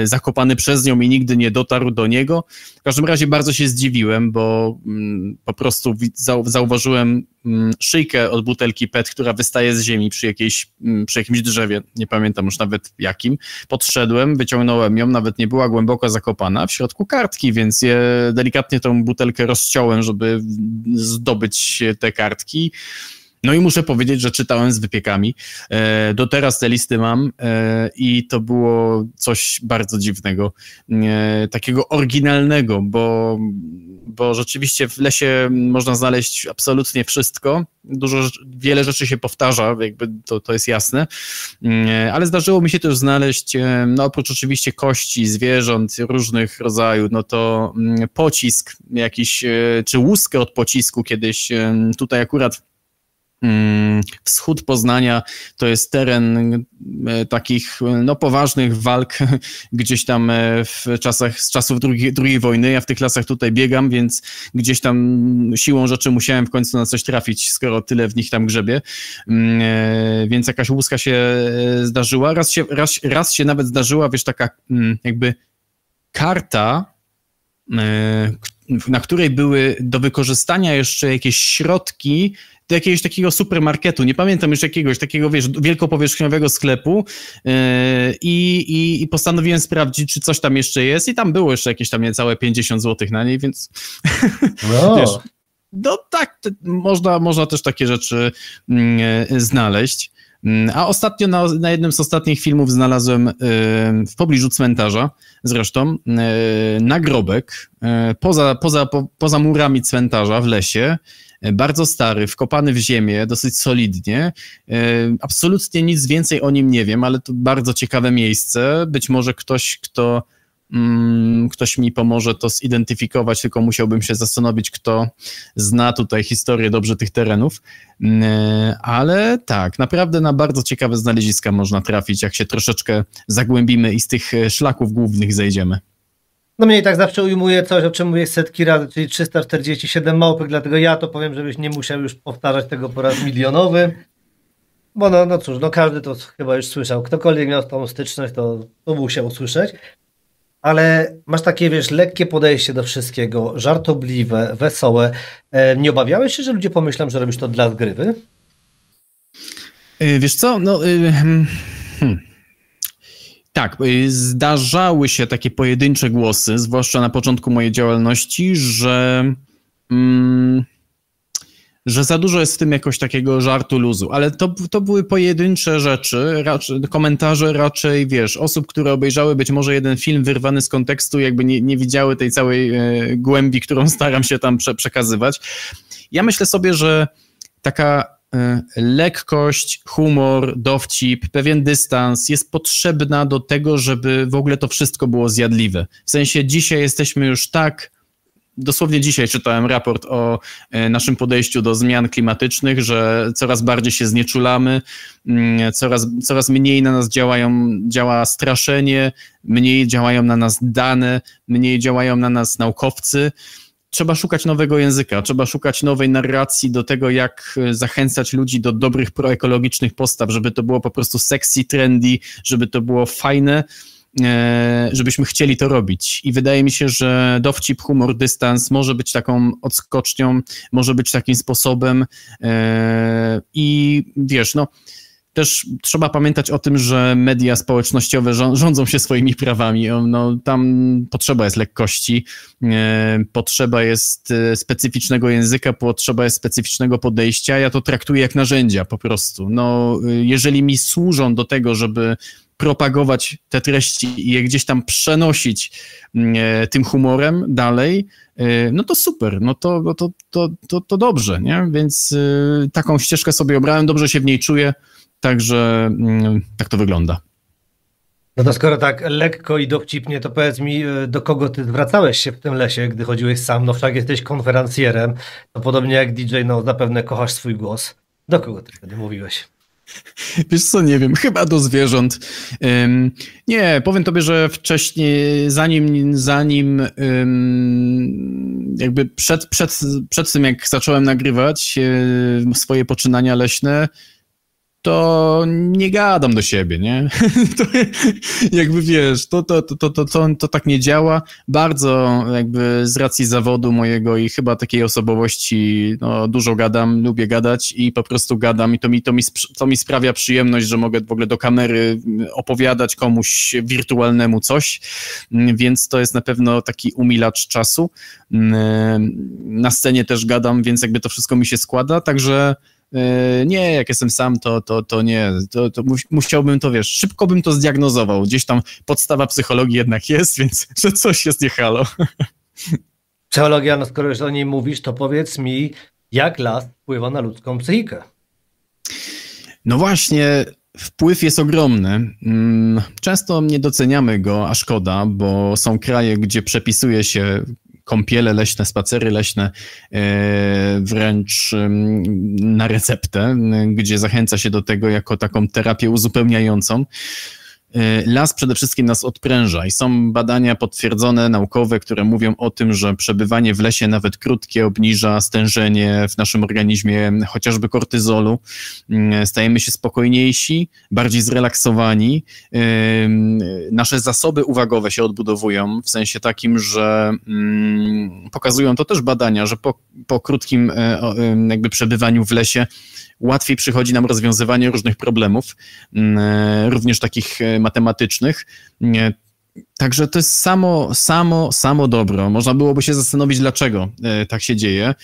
zakopany przez nią i nigdy nie dotarł do niego. W każdym razie bardzo się zdziwiłem, bo po prostu zauważyłem szyjkę od butelki PET, która wystaje z ziemi przy jakimś drzewie, nie pamiętam już nawet jakim. Podszedłem, wyciągnąłem ją, nawet nie była głęboko zakopana, w środku kartki, więc delikatnie tą butelkę rozciąłem, żeby zdobyć te kartki. No i muszę powiedzieć, że czytałem z wypiekami. Do teraz te listy mam i to było coś bardzo dziwnego, takiego oryginalnego, bo rzeczywiście w lesie można znaleźć absolutnie wszystko. Wiele rzeczy się powtarza, jakby to jest jasne, ale zdarzyło mi się też znaleźć, oprócz oczywiście kości zwierząt różnych rodzajów, to pocisk jakiś, czy łuskę od pocisku kiedyś, tutaj akurat wschód Poznania to jest teren takich poważnych walk gdzieś tam z czasów II wojny. Ja w tych lasach tutaj biegam, więc gdzieś tam siłą rzeczy musiałem w końcu na coś trafić, skoro tyle w nich tam grzebie. Więc jakaś łuska się zdarzyła. Raz się nawet zdarzyła, wiesz, taka jakby karta, na której były do wykorzystania jeszcze jakieś środki do jakiegoś takiego supermarketu, nie pamiętam już jakiegoś takiego, wiesz, wielkopowierzchniowego sklepu i postanowiłem sprawdzić, czy coś tam jeszcze jest i tam było jeszcze jakieś tam niecałe 50 zł na niej, więc No. wiesz, no tak, można też takie rzeczy znaleźć. A ostatnio na jednym z ostatnich filmów znalazłem w pobliżu cmentarza zresztą nagrobek poza murami cmentarza w lesie, bardzo stary, wkopany w ziemię, dosyć solidnie. Absolutnie nic więcej o nim nie wiem, ale to bardzo ciekawe miejsce. Być może ktoś mi pomoże to zidentyfikować, tylko musiałbym się zastanowić, kto zna tutaj historię dobrze tych terenów, ale tak, naprawdę na bardzo ciekawe znaleziska można trafić, jak się troszeczkę zagłębimy i z tych szlaków głównych zejdziemy. No mnie i tak zawsze ujmuje coś, o czym mówię setki razy, czyli 347 małpek, dlatego ja to powiem, żebyś nie musiał już powtarzać tego po raz milionowy. Bo no cóż, no każdy to chyba już słyszał. Ktokolwiek miał z tą styczność, to musiał usłyszeć. Ale masz takie, wiesz, lekkie podejście do wszystkiego, żartobliwe, wesołe. Nie obawiałeś się, że ludzie pomyślą, że robisz to dla zgrywy? Wiesz co, no... Tak, zdarzały się takie pojedyncze głosy, zwłaszcza na początku mojej działalności, że za dużo jest w tym jakoś takiego żartu luzu, ale to były pojedyncze rzeczy, komentarze raczej, wiesz, osób, które obejrzały być może jeden film wyrwany z kontekstu, jakby nie widziały tej całej głębi, którą staram się tam przekazywać. Ja myślę sobie, że taka lekkość, humor, dowcip, pewien dystans jest potrzebna do tego, żeby w ogóle to wszystko było zjadliwe. W sensie dzisiaj jesteśmy już tak, dosłownie dzisiaj czytałem raport o naszym podejściu do zmian klimatycznych, że coraz bardziej się znieczulamy, coraz mniej na nas działa straszenie, mniej działają na nas dane, mniej działają na nas naukowcy. Trzeba szukać nowego języka, trzeba szukać nowej narracji do tego, jak zachęcać ludzi do dobrych proekologicznych postaw, żeby to było po prostu sexy, trendy, żeby to było fajne, żebyśmy chcieli to robić. I wydaje mi się, że dowcip, humor, dystans może być taką odskocznią, może być takim sposobem i wiesz, no też trzeba pamiętać o tym, że media społecznościowe rządzą się swoimi prawami. No, tam potrzeba jest lekkości, potrzeba jest specyficznego języka, potrzeba jest specyficznego podejścia. Ja to traktuję jak narzędzia po prostu. No, jeżeli mi służą do tego, żeby propagować te treści i je gdzieś tam przenosić tym humorem dalej, no to super, no to dobrze, nie? Więc taką ścieżkę sobie obrałem, dobrze się w niej czuję. Także tak to wygląda. No to skoro tak lekko i dowcipnie, to powiedz mi, do kogo ty zwracałeś się w tym lesie, gdy chodziłeś sam? No wszak jesteś konferencjerem, to podobnie jak DJ, no zapewne kochasz swój głos. Do kogo ty wtedy mówiłeś? Wiesz co, nie wiem, chyba do zwierząt. Nie, powiem tobie, że wcześniej, zanim jakby przed tym, jak zacząłem nagrywać swoje poczynania leśne, to nie gadam do siebie, nie? To jakby wiesz, to tak nie działa. Bardzo jakby z racji zawodu mojego i chyba takiej osobowości, no dużo gadam, lubię gadać i po prostu gadam i to mi sprawia przyjemność, że mogę w ogóle do kamery opowiadać komuś wirtualnemu coś, więc to jest na pewno taki umilacz czasu. Na scenie też gadam, więc jakby to wszystko mi się składa, także nie, jak jestem sam, to nie, to musiałbym to, wiesz, szybko bym to zdiagnozował, gdzieś tam podstawa psychologii jednak jest, więc że coś jest nie halo. Psychologia, no skoro już o niej mówisz, to powiedz mi, jak las wpływa na ludzką psychikę? No właśnie, wpływ jest ogromny. Często nie doceniamy go, a szkoda, bo są kraje, gdzie przepisuje się kąpiele leśne, spacery leśne wręcz na receptę, gdzie zachęca się do tego jako taką terapię uzupełniającą. las przede wszystkim nas odpręża i są badania potwierdzone, naukowe, które mówią o tym, że przebywanie w lesie, nawet krótkie, obniża stężenie w naszym organizmie chociażby kortyzolu. Stajemy się spokojniejsi, bardziej zrelaksowani. Nasze zasoby uwagowe się odbudowują, w sensie takim, że pokazują to też badania, że po krótkim jakby przebywaniu w lesie łatwiej przychodzi nam rozwiązywanie różnych problemów, również takich matematycznych. Także to jest samo dobro. Można byłoby się zastanowić, dlaczego tak się dzieje.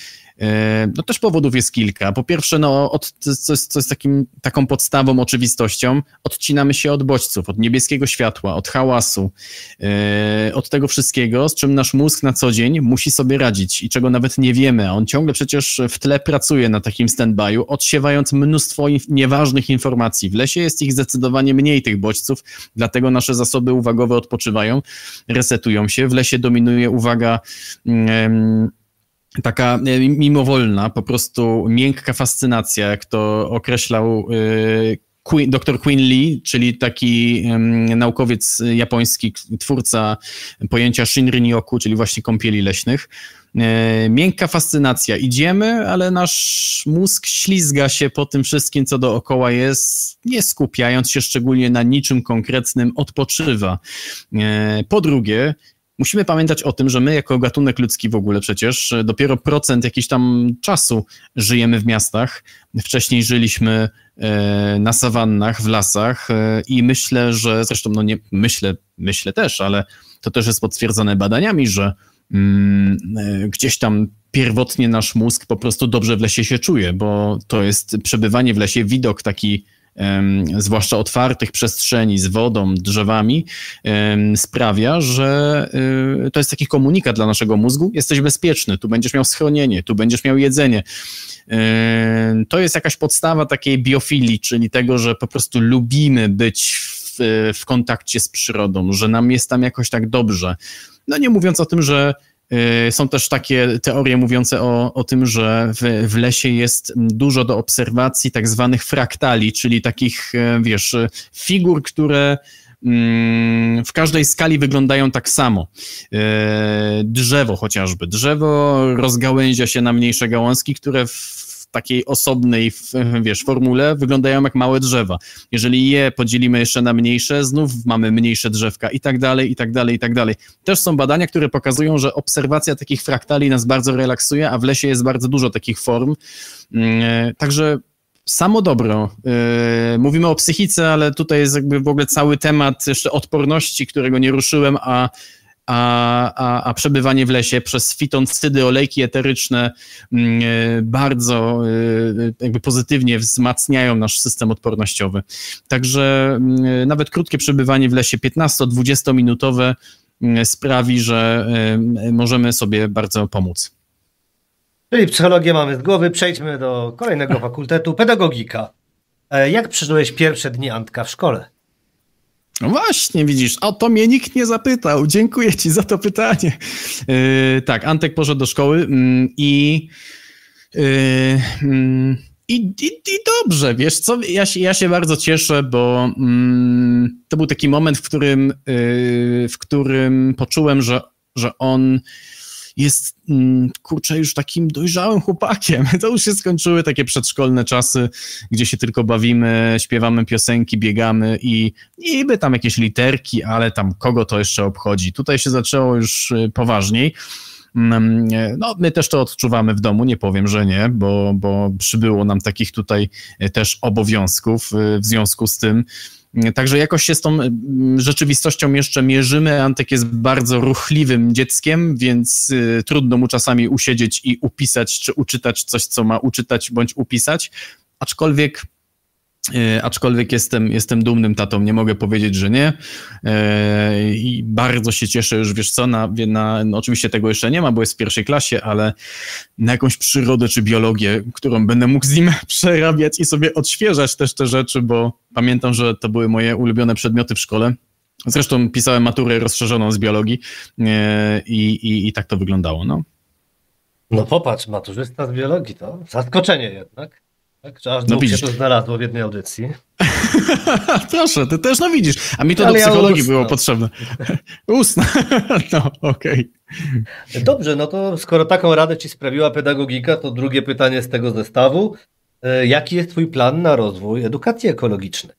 No też powodów jest kilka. Po pierwsze, co jest taką podstawą, oczywistością, odcinamy się od bodźców, od niebieskiego światła, od hałasu, od tego wszystkiego, z czym nasz mózg na co dzień musi sobie radzić i czego nawet nie wiemy, a on ciągle przecież w tle pracuje na takim stand-by'u, odsiewając mnóstwo nieważnych informacji. W lesie jest ich zdecydowanie mniej, tych bodźców, dlatego nasze zasoby uwagowe odpoczywają, resetują się. W lesie dominuje uwaga taka mimowolna, po prostu miękka fascynacja, jak to określał dr Quinn Lee, czyli taki naukowiec japoński, twórca pojęcia Shinrin-yoku, czyli właśnie kąpieli leśnych. Miękka fascynacja. Idziemy, ale nasz mózg ślizga się po tym wszystkim, co dookoła jest, nie skupiając się szczególnie na niczym konkretnym, odpoczywa. Po drugie, musimy pamiętać o tym, że my jako gatunek ludzki w ogóle przecież dopiero procent jakiś tam czasu żyjemy w miastach. Wcześniej żyliśmy na sawannach, w lasach i myślę, że zresztą no nie myślę też, ale to też jest potwierdzone badaniami, że gdzieś tam pierwotnie nasz mózg po prostu dobrze w lesie się czuje, bo to jest przebywanie w lesie, widok taki zwłaszcza otwartych przestrzeni z wodą, drzewami, sprawia, że to jest taki komunikat dla naszego mózgu, jesteś bezpieczny, tu będziesz miał schronienie, tu będziesz miał jedzenie. To jest jakaś podstawa takiej biofilii, czyli tego, że po prostu lubimy być w kontakcie z przyrodą, że nam jest tam jakoś tak dobrze. No nie mówiąc o tym, że są też takie teorie mówiące o tym, że w lesie jest dużo do obserwacji tak zwanych fraktali, czyli takich, wiesz, figur, które w każdej skali wyglądają tak samo. Drzewo chociażby. Drzewo rozgałęzia się na mniejsze gałązki, które w takiej osobnej, wiesz, formule wyglądają jak małe drzewa. Jeżeli je podzielimy jeszcze na mniejsze, znów mamy mniejsze drzewka i tak dalej, i tak dalej, i tak dalej. Też są badania, które pokazują, że obserwacja takich fraktali nas bardzo relaksuje, a w lesie jest bardzo dużo takich form. Także samo dobro. Mówimy o psychice, ale tutaj jest jakby w ogóle cały temat jeszcze odporności, którego nie ruszyłem, a przebywanie w lesie przez fitoncydy, olejki eteryczne bardzo jakby pozytywnie wzmacniają nasz system odpornościowy. Także nawet krótkie przebywanie w lesie, 15-20 minutowe, sprawi, że możemy sobie bardzo pomóc. Czyli psychologię mamy z głowy, przejdźmy do kolejnego fakultetu, pedagogika. Jak przeżyłeś pierwsze dni Antka w szkole? No właśnie, widzisz, o to mnie nikt nie zapytał. Dziękuję ci za to pytanie. Tak, Antek poszedł do szkoły i dobrze, wiesz co, ja się bardzo cieszę, bo to był taki moment, w którym poczułem, że on jest, kurczę, już takim dojrzałym chłopakiem. To już się skończyły takie przedszkolne czasy, gdzie się tylko bawimy, śpiewamy piosenki, biegamy i niby tam jakieś literki, ale tam kogo to jeszcze obchodzi. Tutaj się zaczęło już poważniej. No, my też to odczuwamy w domu, nie powiem, że nie, bo przybyło nam takich tutaj też obowiązków w związku z tym. Także jakoś się z tą rzeczywistością jeszcze mierzymy. Antek jest bardzo ruchliwym dzieckiem, więc trudno mu czasami usiedzieć i upisać, czy uczytać coś, co ma uczytać bądź upisać. Aczkolwiek jestem dumnym tatą, nie mogę powiedzieć, że nie. I bardzo się cieszę już, wiesz co, no oczywiście tego jeszcze nie ma, bo jest w pierwszej klasie, ale na jakąś przyrodę czy biologię, którą będę mógł z nim przerabiać i sobie odświeżać też te rzeczy, bo pamiętam, że to były moje ulubione przedmioty w szkole. Zresztą pisałem maturę rozszerzoną z biologii i tak to wyglądało, no. No popatrz, maturzysta z biologii, to zaskoczenie jednak. Tak? Czy aż dwóch się to znalazło w jednej audycji? Proszę, ty też, no widzisz. A mi to Ale do psychologii ustno. było potrzebne. Ustna. No, okej. Dobrze, no to skoro taką radę ci sprawiła pedagogika, to drugie pytanie z tego zestawu. Jaki jest twój plan na rozwój edukacji ekologicznej?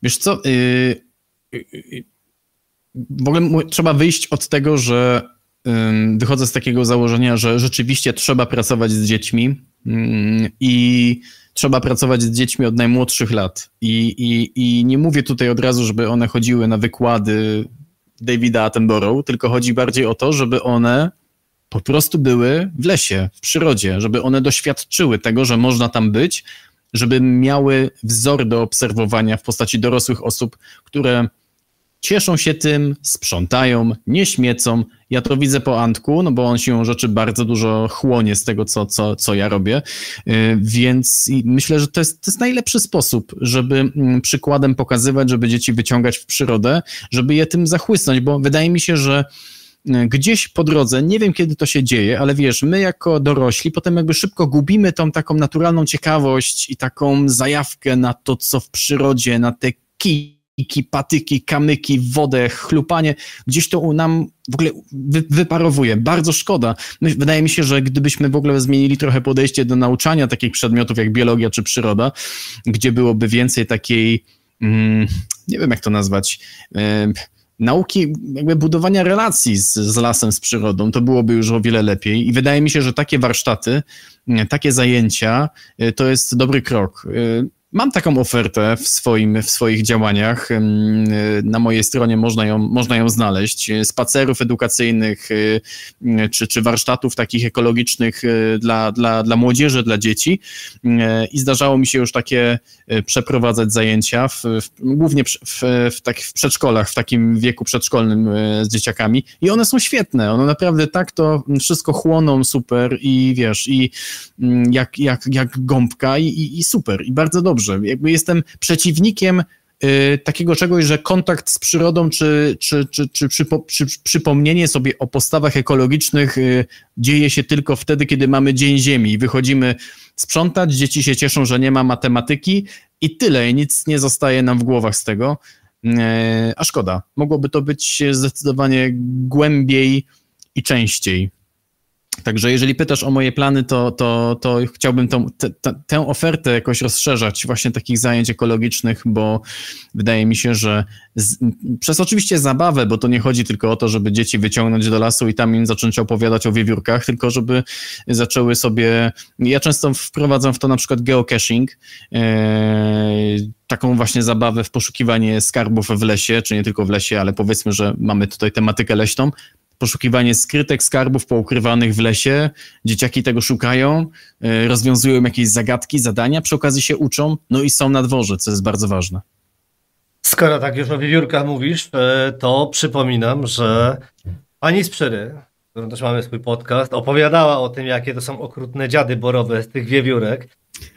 Wiesz co, w ogóle trzeba wyjść od tego, że wychodzę z takiego założenia, że rzeczywiście trzeba pracować z dziećmi i trzeba pracować z dziećmi od najmłodszych lat. I nie mówię tutaj od razu, żeby one chodziły na wykłady Davida Attenborough, tylko chodzi bardziej o to, żeby one po prostu były w lesie, w przyrodzie, żeby one doświadczyły tego, że można tam być, żeby miały wzór do obserwowania w postaci dorosłych osób, które cieszą się tym, sprzątają, nie śmiecą. Ja to widzę po Antku, no bo on siłą rzeczy bardzo dużo chłonie z tego, co ja robię, więc myślę, że to jest najlepszy sposób, żeby przykładem pokazywać, żeby dzieci wyciągać w przyrodę, żeby je tym zachłysnąć, bo wydaje mi się, że gdzieś po drodze, nie wiem kiedy to się dzieje, ale wiesz, my jako dorośli potem jakby szybko gubimy tą taką naturalną ciekawość i taką zajawkę na to, co w przyrodzie, na te kijki, patyki, kamyki, wodę, chlupanie. Gdzieś to nam w ogóle wyparowuje. Bardzo szkoda. Wydaje mi się, że gdybyśmy w ogóle zmienili trochę podejście do nauczania takich przedmiotów jak biologia czy przyroda, gdzie byłoby więcej takiej, nie wiem jak to nazwać, nauki, jakby budowania relacji z lasem, z przyrodą, to byłoby już o wiele lepiej i wydaje mi się, że takie warsztaty, takie zajęcia to jest dobry krok. Mam taką ofertę w swoich działaniach. Na mojej stronie można ją znaleźć. Spacerów edukacyjnych czy warsztatów takich ekologicznych dla młodzieży, dla dzieci. I zdarzało mi się już takie przeprowadzać zajęcia, głównie w przedszkolach, w takim wieku przedszkolnym z dzieciakami. I one są świetne. One naprawdę tak to wszystko chłoną super i wiesz, i jak gąbka i super. I bardzo dobrze. Jakby jestem przeciwnikiem takiego czegoś, że kontakt z przyrodą czy przypomnienie sobie o postawach ekologicznych dzieje się tylko wtedy, kiedy mamy Dzień Ziemi i wychodzimy sprzątać, dzieci się cieszą, że nie ma matematyki i tyle, i nic nie zostaje nam w głowach z tego, a szkoda. Mogłoby to być zdecydowanie głębiej i częściej. Także jeżeli pytasz o moje plany, to chciałbym tę ofertę jakoś rozszerzać, właśnie takich zajęć ekologicznych, bo wydaje mi się, że przez oczywiście zabawę, bo to nie chodzi tylko o to, żeby dzieci wyciągnąć do lasu i tam im zacząć opowiadać o wiewiórkach, tylko żeby zaczęły sobie... Ja często wprowadzam w to na przykład geocaching, taką właśnie zabawę w poszukiwanie skarbów w lesie, czy nie tylko w lesie, ale powiedzmy, że mamy tutaj tematykę leśną, poszukiwanie skrytek, skarbów poukrywanych w lesie. Dzieciaki tego szukają, rozwiązują jakieś zagadki, zadania, przy okazji się uczą, no i są na dworze, co jest bardzo ważne. Skoro tak już o wiewiórkach mówisz, to przypominam, że pani z Przyry, z którą też mamy swój podcast, opowiadała o tym, jakie to są okrutne dziady borowe z tych wiewiórek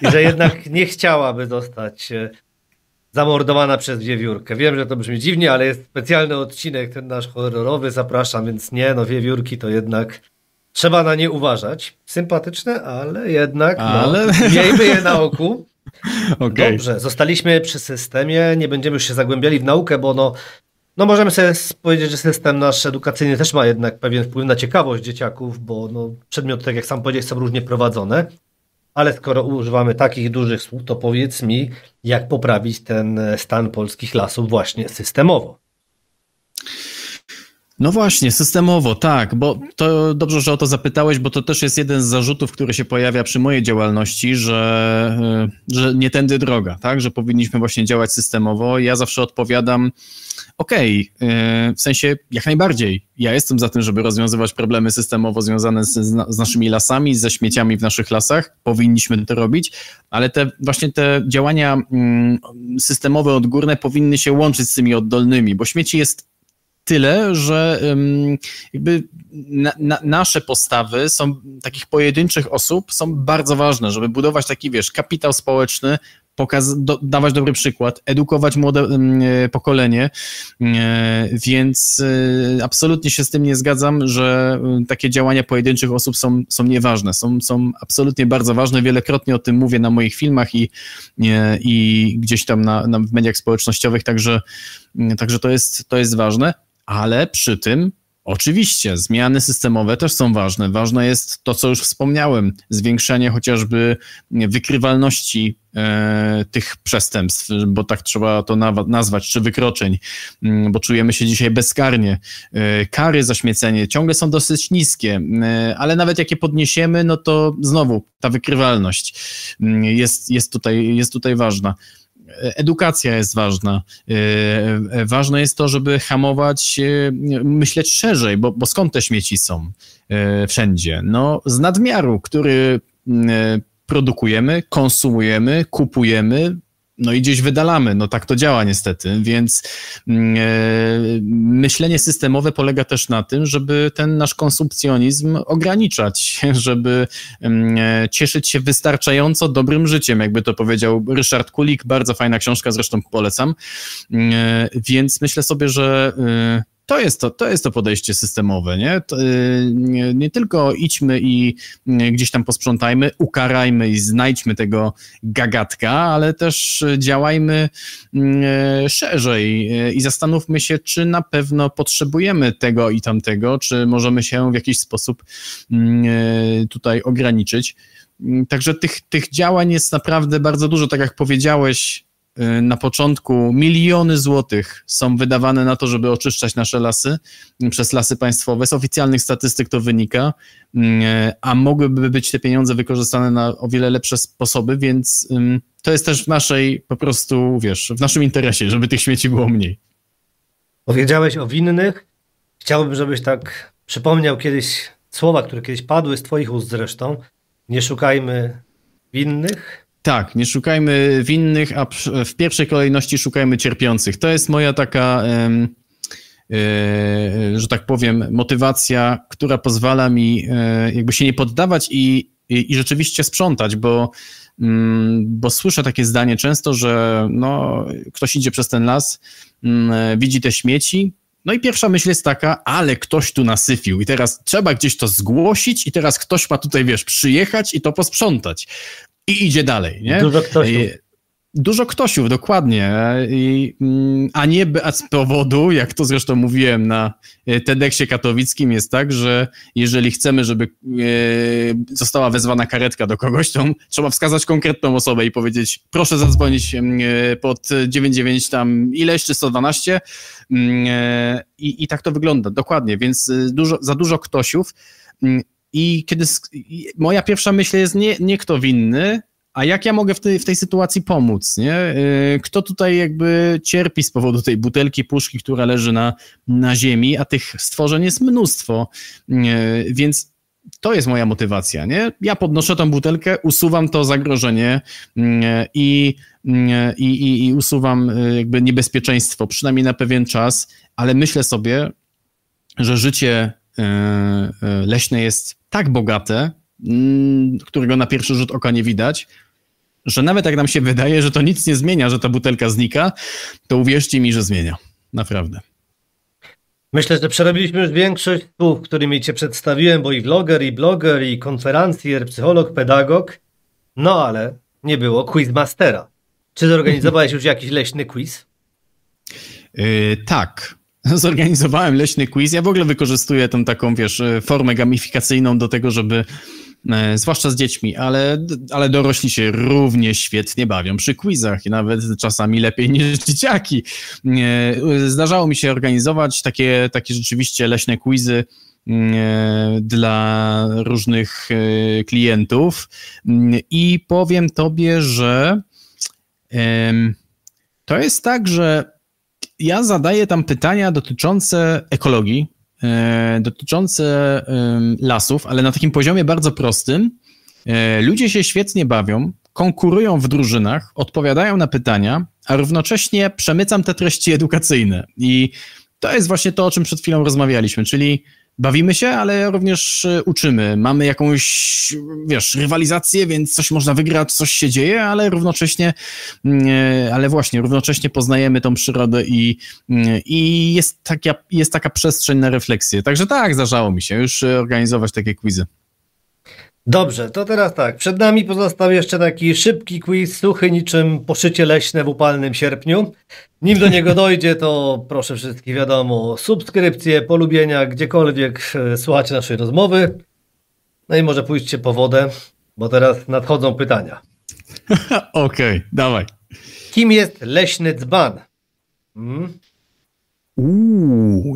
i że jednak nie chciałaby zostać zamordowana przez wiewiórkę. Wiem, że to brzmi dziwnie, ale jest specjalny odcinek, ten nasz horrorowy, zapraszam, więc nie, no wiewiórki to jednak trzeba na nie uważać. Sympatyczne, ale jednak no, miejmy je na oku. Okay. Dobrze, zostaliśmy przy systemie, nie będziemy już się zagłębiali w naukę, bo no możemy sobie powiedzieć, że system nasz edukacyjny też ma jednak pewien wpływ na ciekawość dzieciaków, bo no, przedmioty, tak jak sam powiedziałeś, są różnie prowadzone. Ale skoro używamy takich dużych słów, to powiedz mi, jak poprawić ten stan polskich lasów właśnie systemowo. No właśnie, systemowo, tak, bo to dobrze, że o to zapytałeś, bo to też jest jeden z zarzutów, który się pojawia przy mojej działalności, że nie tędy droga, tak, że powinniśmy właśnie działać systemowo. Ja zawsze odpowiadam, w sensie jak najbardziej. Ja jestem za tym, żeby rozwiązywać problemy systemowo związane z naszymi lasami, ze śmieciami w naszych lasach. Powinniśmy to robić, ale te działania systemowe, odgórne powinny się łączyć z tymi oddolnymi, bo śmieci jest tyle, że jakby nasze postawy są takich pojedynczych osób są bardzo ważne, żeby budować taki, wiesz, kapitał społeczny, dawać dobry przykład, edukować młode pokolenie, więc absolutnie się z tym nie zgadzam, że takie działania pojedynczych osób są nieważne, są absolutnie bardzo ważne, wielokrotnie o tym mówię na moich filmach i gdzieś tam w mediach społecznościowych, także to jest ważne, ale przy tym oczywiście zmiany systemowe też są ważne. Ważne jest to, co już wspomniałem, zwiększenie chociażby wykrywalności tych przestępstw, bo tak trzeba to nazwać, czy wykroczeń, bo czujemy się dzisiaj bezkarnie. Kary za śmiecenie ciągle są dosyć niskie, ale nawet jak je podniesiemy, no to znowu ta wykrywalność jest tutaj ważna. Edukacja jest ważna. Ważne jest to, żeby hamować, myśleć szerzej, bo skąd te śmieci są wszędzie? No z nadmiaru, który produkujemy, konsumujemy, kupujemy, no i gdzieś wydalamy. No tak to działa niestety, więc myślenie systemowe polega też na tym, żeby ten nasz konsumpcjonizm ograniczać, żeby cieszyć się wystarczająco dobrym życiem, jakby to powiedział Ryszard Kulik, bardzo fajna książka, zresztą polecam, więc myślę sobie, że to jest to podejście systemowe, nie? Nie tylko idźmy i gdzieś tam posprzątajmy, ukarajmy i znajdźmy tego gagatka, ale też działajmy szerzej i zastanówmy się, czy na pewno potrzebujemy tego i tamtego, czy możemy się w jakiś sposób tutaj ograniczyć. Także tych działań jest naprawdę bardzo dużo, tak jak powiedziałeś, na początku miliony złotych są wydawane na to, żeby oczyszczać nasze lasy przez Lasy Państwowe. Z oficjalnych statystyk to wynika, a mogłyby być te pieniądze wykorzystane na o wiele lepsze sposoby, więc to jest też w naszej po prostu, w naszym interesie, żeby tych śmieci było mniej. Powiedziałeś o winnych. Chciałbym, żebyś tak przypomniał kiedyś słowa, które kiedyś padły z twoich ust zresztą. Nie szukajmy winnych. Tak, nie szukajmy winnych, a w pierwszej kolejności szukajmy cierpiących. To jest moja taka, że tak powiem, motywacja, która pozwala mi jakby się nie poddawać i rzeczywiście sprzątać, bo słyszę takie zdanie często, że no, ktoś idzie przez ten las, widzi te śmieci, no i pierwsza myśl jest taka, ale ktoś tu nasyfił i teraz trzeba gdzieś to zgłosić i teraz ktoś ma tutaj, przyjechać i to posprzątać. I idzie dalej, nie? Dużo ktośów, dokładnie. A nie z powodu, jak to zresztą mówiłem na TEDxie katowickim, jest tak, że jeżeli chcemy, żeby została wezwana karetka do kogoś, to trzeba wskazać konkretną osobę i powiedzieć, proszę zadzwonić pod 99 tam ileś, czy 112 i tak to wygląda, dokładnie, więc za dużo ktośów. I kiedy moja pierwsza myśl jest nie kto winny, a jak ja mogę w tej sytuacji pomóc, nie? Kto tutaj jakby cierpi z powodu tej butelki, puszki, która leży na ziemi, a tych stworzeń jest mnóstwo, więc to jest moja motywacja, nie? Ja podnoszę tą butelkę, usuwam to zagrożenie i usuwam jakby niebezpieczeństwo, przynajmniej na pewien czas, ale myślę sobie, że życie leśne jest tak bogate, którego na pierwszy rzut oka nie widać, że nawet jak nam się wydaje, że to nic nie zmienia, że ta butelka znika, to uwierzcie mi, że zmienia. Naprawdę. Myślę, że przerobiliśmy już większość słów, którymi cię przedstawiłem, bo i vloger, i bloger, i konferencjer, psycholog, pedagog. No ale nie było quizmastera. Czy zorganizowałeś już jakiś leśny quiz? Tak. Zorganizowałem leśny quiz. Ja w ogóle wykorzystuję tą taką, formę gamifikacyjną do tego, żeby, zwłaszcza z dziećmi, ale dorośli się równie świetnie bawią przy quizach i nawet czasami lepiej niż dzieciaki. Zdarzało mi się organizować takie rzeczywiście leśne quizy dla różnych klientów i powiem tobie, że to jest tak, że ja zadaję tam pytania dotyczące ekologii, dotyczące lasów, ale na takim poziomie bardzo prostym. Ludzie się świetnie bawią, konkurują w drużynach, odpowiadają na pytania, a równocześnie przemycam te treści edukacyjne. I to jest właśnie to, o czym przed chwilą rozmawialiśmy, czyli bawimy się, ale również uczymy. Mamy jakąś, wiesz, rywalizację, więc coś można wygrać, coś się dzieje, ale równocześnie, równocześnie poznajemy tą przyrodę i jest taka przestrzeń na refleksję. Także tak, zdarzało mi się już organizować takie quizy. Dobrze, to teraz tak. Przed nami pozostał jeszcze taki szybki quiz, suchy niczym poszycie leśne w upalnym sierpniu. Nim do niego dojdzie, to proszę wszystkich, wiadomo, subskrypcje, polubienia, gdziekolwiek słuchacie naszej rozmowy. No i może pójdźcie po wodę, bo teraz nadchodzą pytania. Okej, dawaj. Kim jest leśny dzban?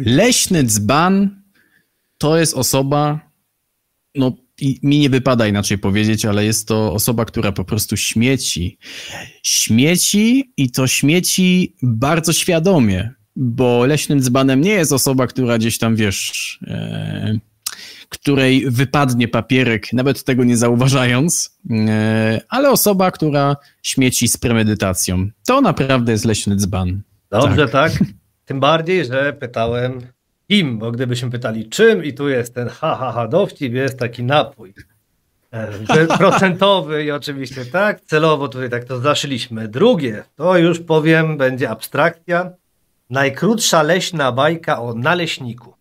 Leśny dzban to jest osoba, no i mi nie wypada inaczej powiedzieć, ale jest to osoba, która po prostu śmieci. Śmieci i to śmieci bardzo świadomie, bo leśnym dzbanem nie jest osoba, która gdzieś tam, wiesz, której wypadnie papierek, nawet tego nie zauważając, ale osoba, która śmieci z premedytacją. To naprawdę jest leśny dzban. Dobrze, tak. Tym bardziej, że pytałem kim, bo gdybyśmy pytali czym i tu jest ten dowcip, jest taki napój procentowy i oczywiście tak, celowo tutaj tak to zaszyliśmy. Drugie, to już powiem, będzie abstrakcja. Najkrótsza leśna bajka o naleśniku.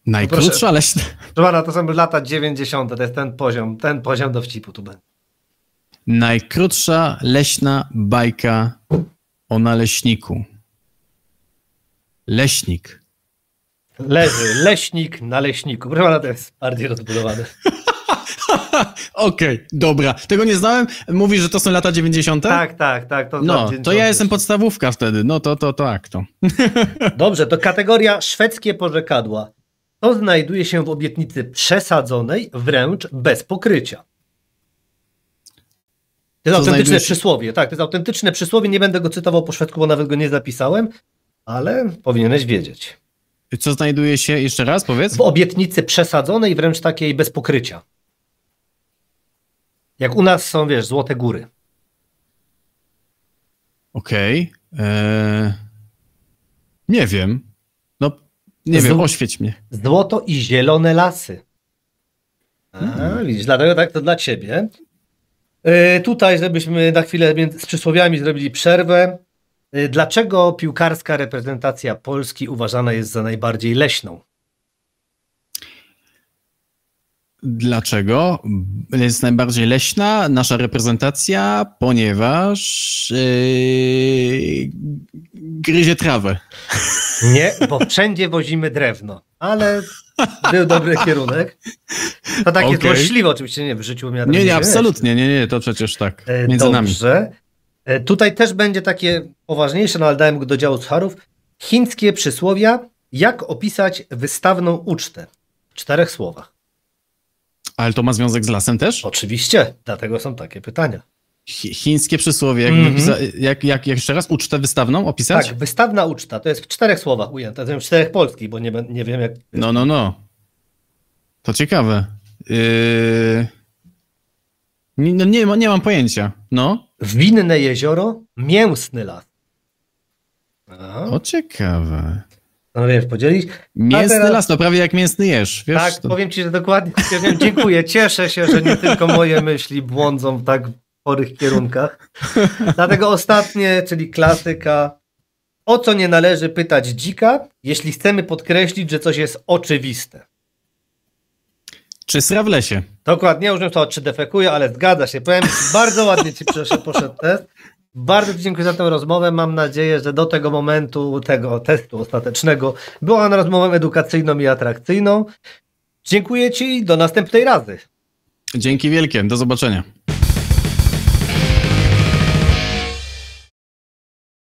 Najkrótsza leśna... Proszę pana, to są lata 90, to jest ten poziom dowcipu tu będzie. Najkrótsza leśna bajka o naleśniku. Leśnik. Leży leśnik na leśniku. Proszę pana, to jest bardziej rozbudowane. Okej, dobra. Tego nie znałem. Mówisz, że to są lata 90? Tak. To ja jestem podstawówka wtedy. No to tak. Dobrze, to kategoria szwedzkie porzekadła. To znajduje się w obietnicy przesadzonej, wręcz bez pokrycia. To jest autentyczne przysłowie. Tak, to jest autentyczne przysłowie. Nie będę go cytował po szwedzku, bo nawet go nie zapisałem, ale powinieneś wiedzieć. Co znajduje się, jeszcze raz powiedz? W obietnicy przesadzonej, wręcz takiej bez pokrycia. Jak u nas są, wiesz, Złote Góry. Okej. Nie wiem. No, nie wiem, oświeć mnie. Złoto i zielone lasy. Widzisz, dlatego tak to dla ciebie. Tutaj, żebyśmy na chwilę z przysłowiami zrobili przerwę. Dlaczego piłkarska reprezentacja Polski uważana jest za najbardziej leśną? Dlaczego? Jest najbardziej leśna nasza reprezentacja, ponieważ gryzie trawę. Nie, bo wszędzie wozimy drewno, ale był dobry kierunek. To takie złośliwe oczywiście, nie w życiu. Nie, absolutnie, nie, to przecież tak, między nami. Dobrze. Tutaj też będzie takie poważniejsze, no ale dałem go do działu sucharów. Chińskie przysłowia, jak opisać wystawną ucztę? W 4 słowach. Ale to ma związek z lasem też? Oczywiście, dlatego są takie pytania. Chińskie przysłowie, jak jeszcze raz ucztę wystawną opisać? Tak, wystawna uczta, to jest w 4 słowach ujęte, to jest w 4 polskich, bo nie wiem jak... No. To ciekawe. Nie mam pojęcia. No. Winne jezioro, mięsny las. O, ciekawe. No wiesz, podzielić. Mięsny las, to prawie jak mięsny jeż. Wiesz, tak, powiem ci, że dokładnie. Dziękuję, cieszę się, że nie tylko moje myśli błądzą w tak chorych kierunkach. Dlatego ostatnie, czyli klasyka. O co nie należy pytać dzika, jeśli chcemy podkreślić, że coś jest oczywiste? Czy sra w lesie? Dokładnie, już to czy defekuje, ale zgadza się. Powiem, bardzo ładnie ci poszedł test. Bardzo ci dziękuję za tę rozmowę. Mam nadzieję, że do tego momentu, tego testu ostatecznego, była ona rozmową edukacyjną i atrakcyjną. Dziękuję ci i do następnej razy. Dzięki wielkie. Do zobaczenia.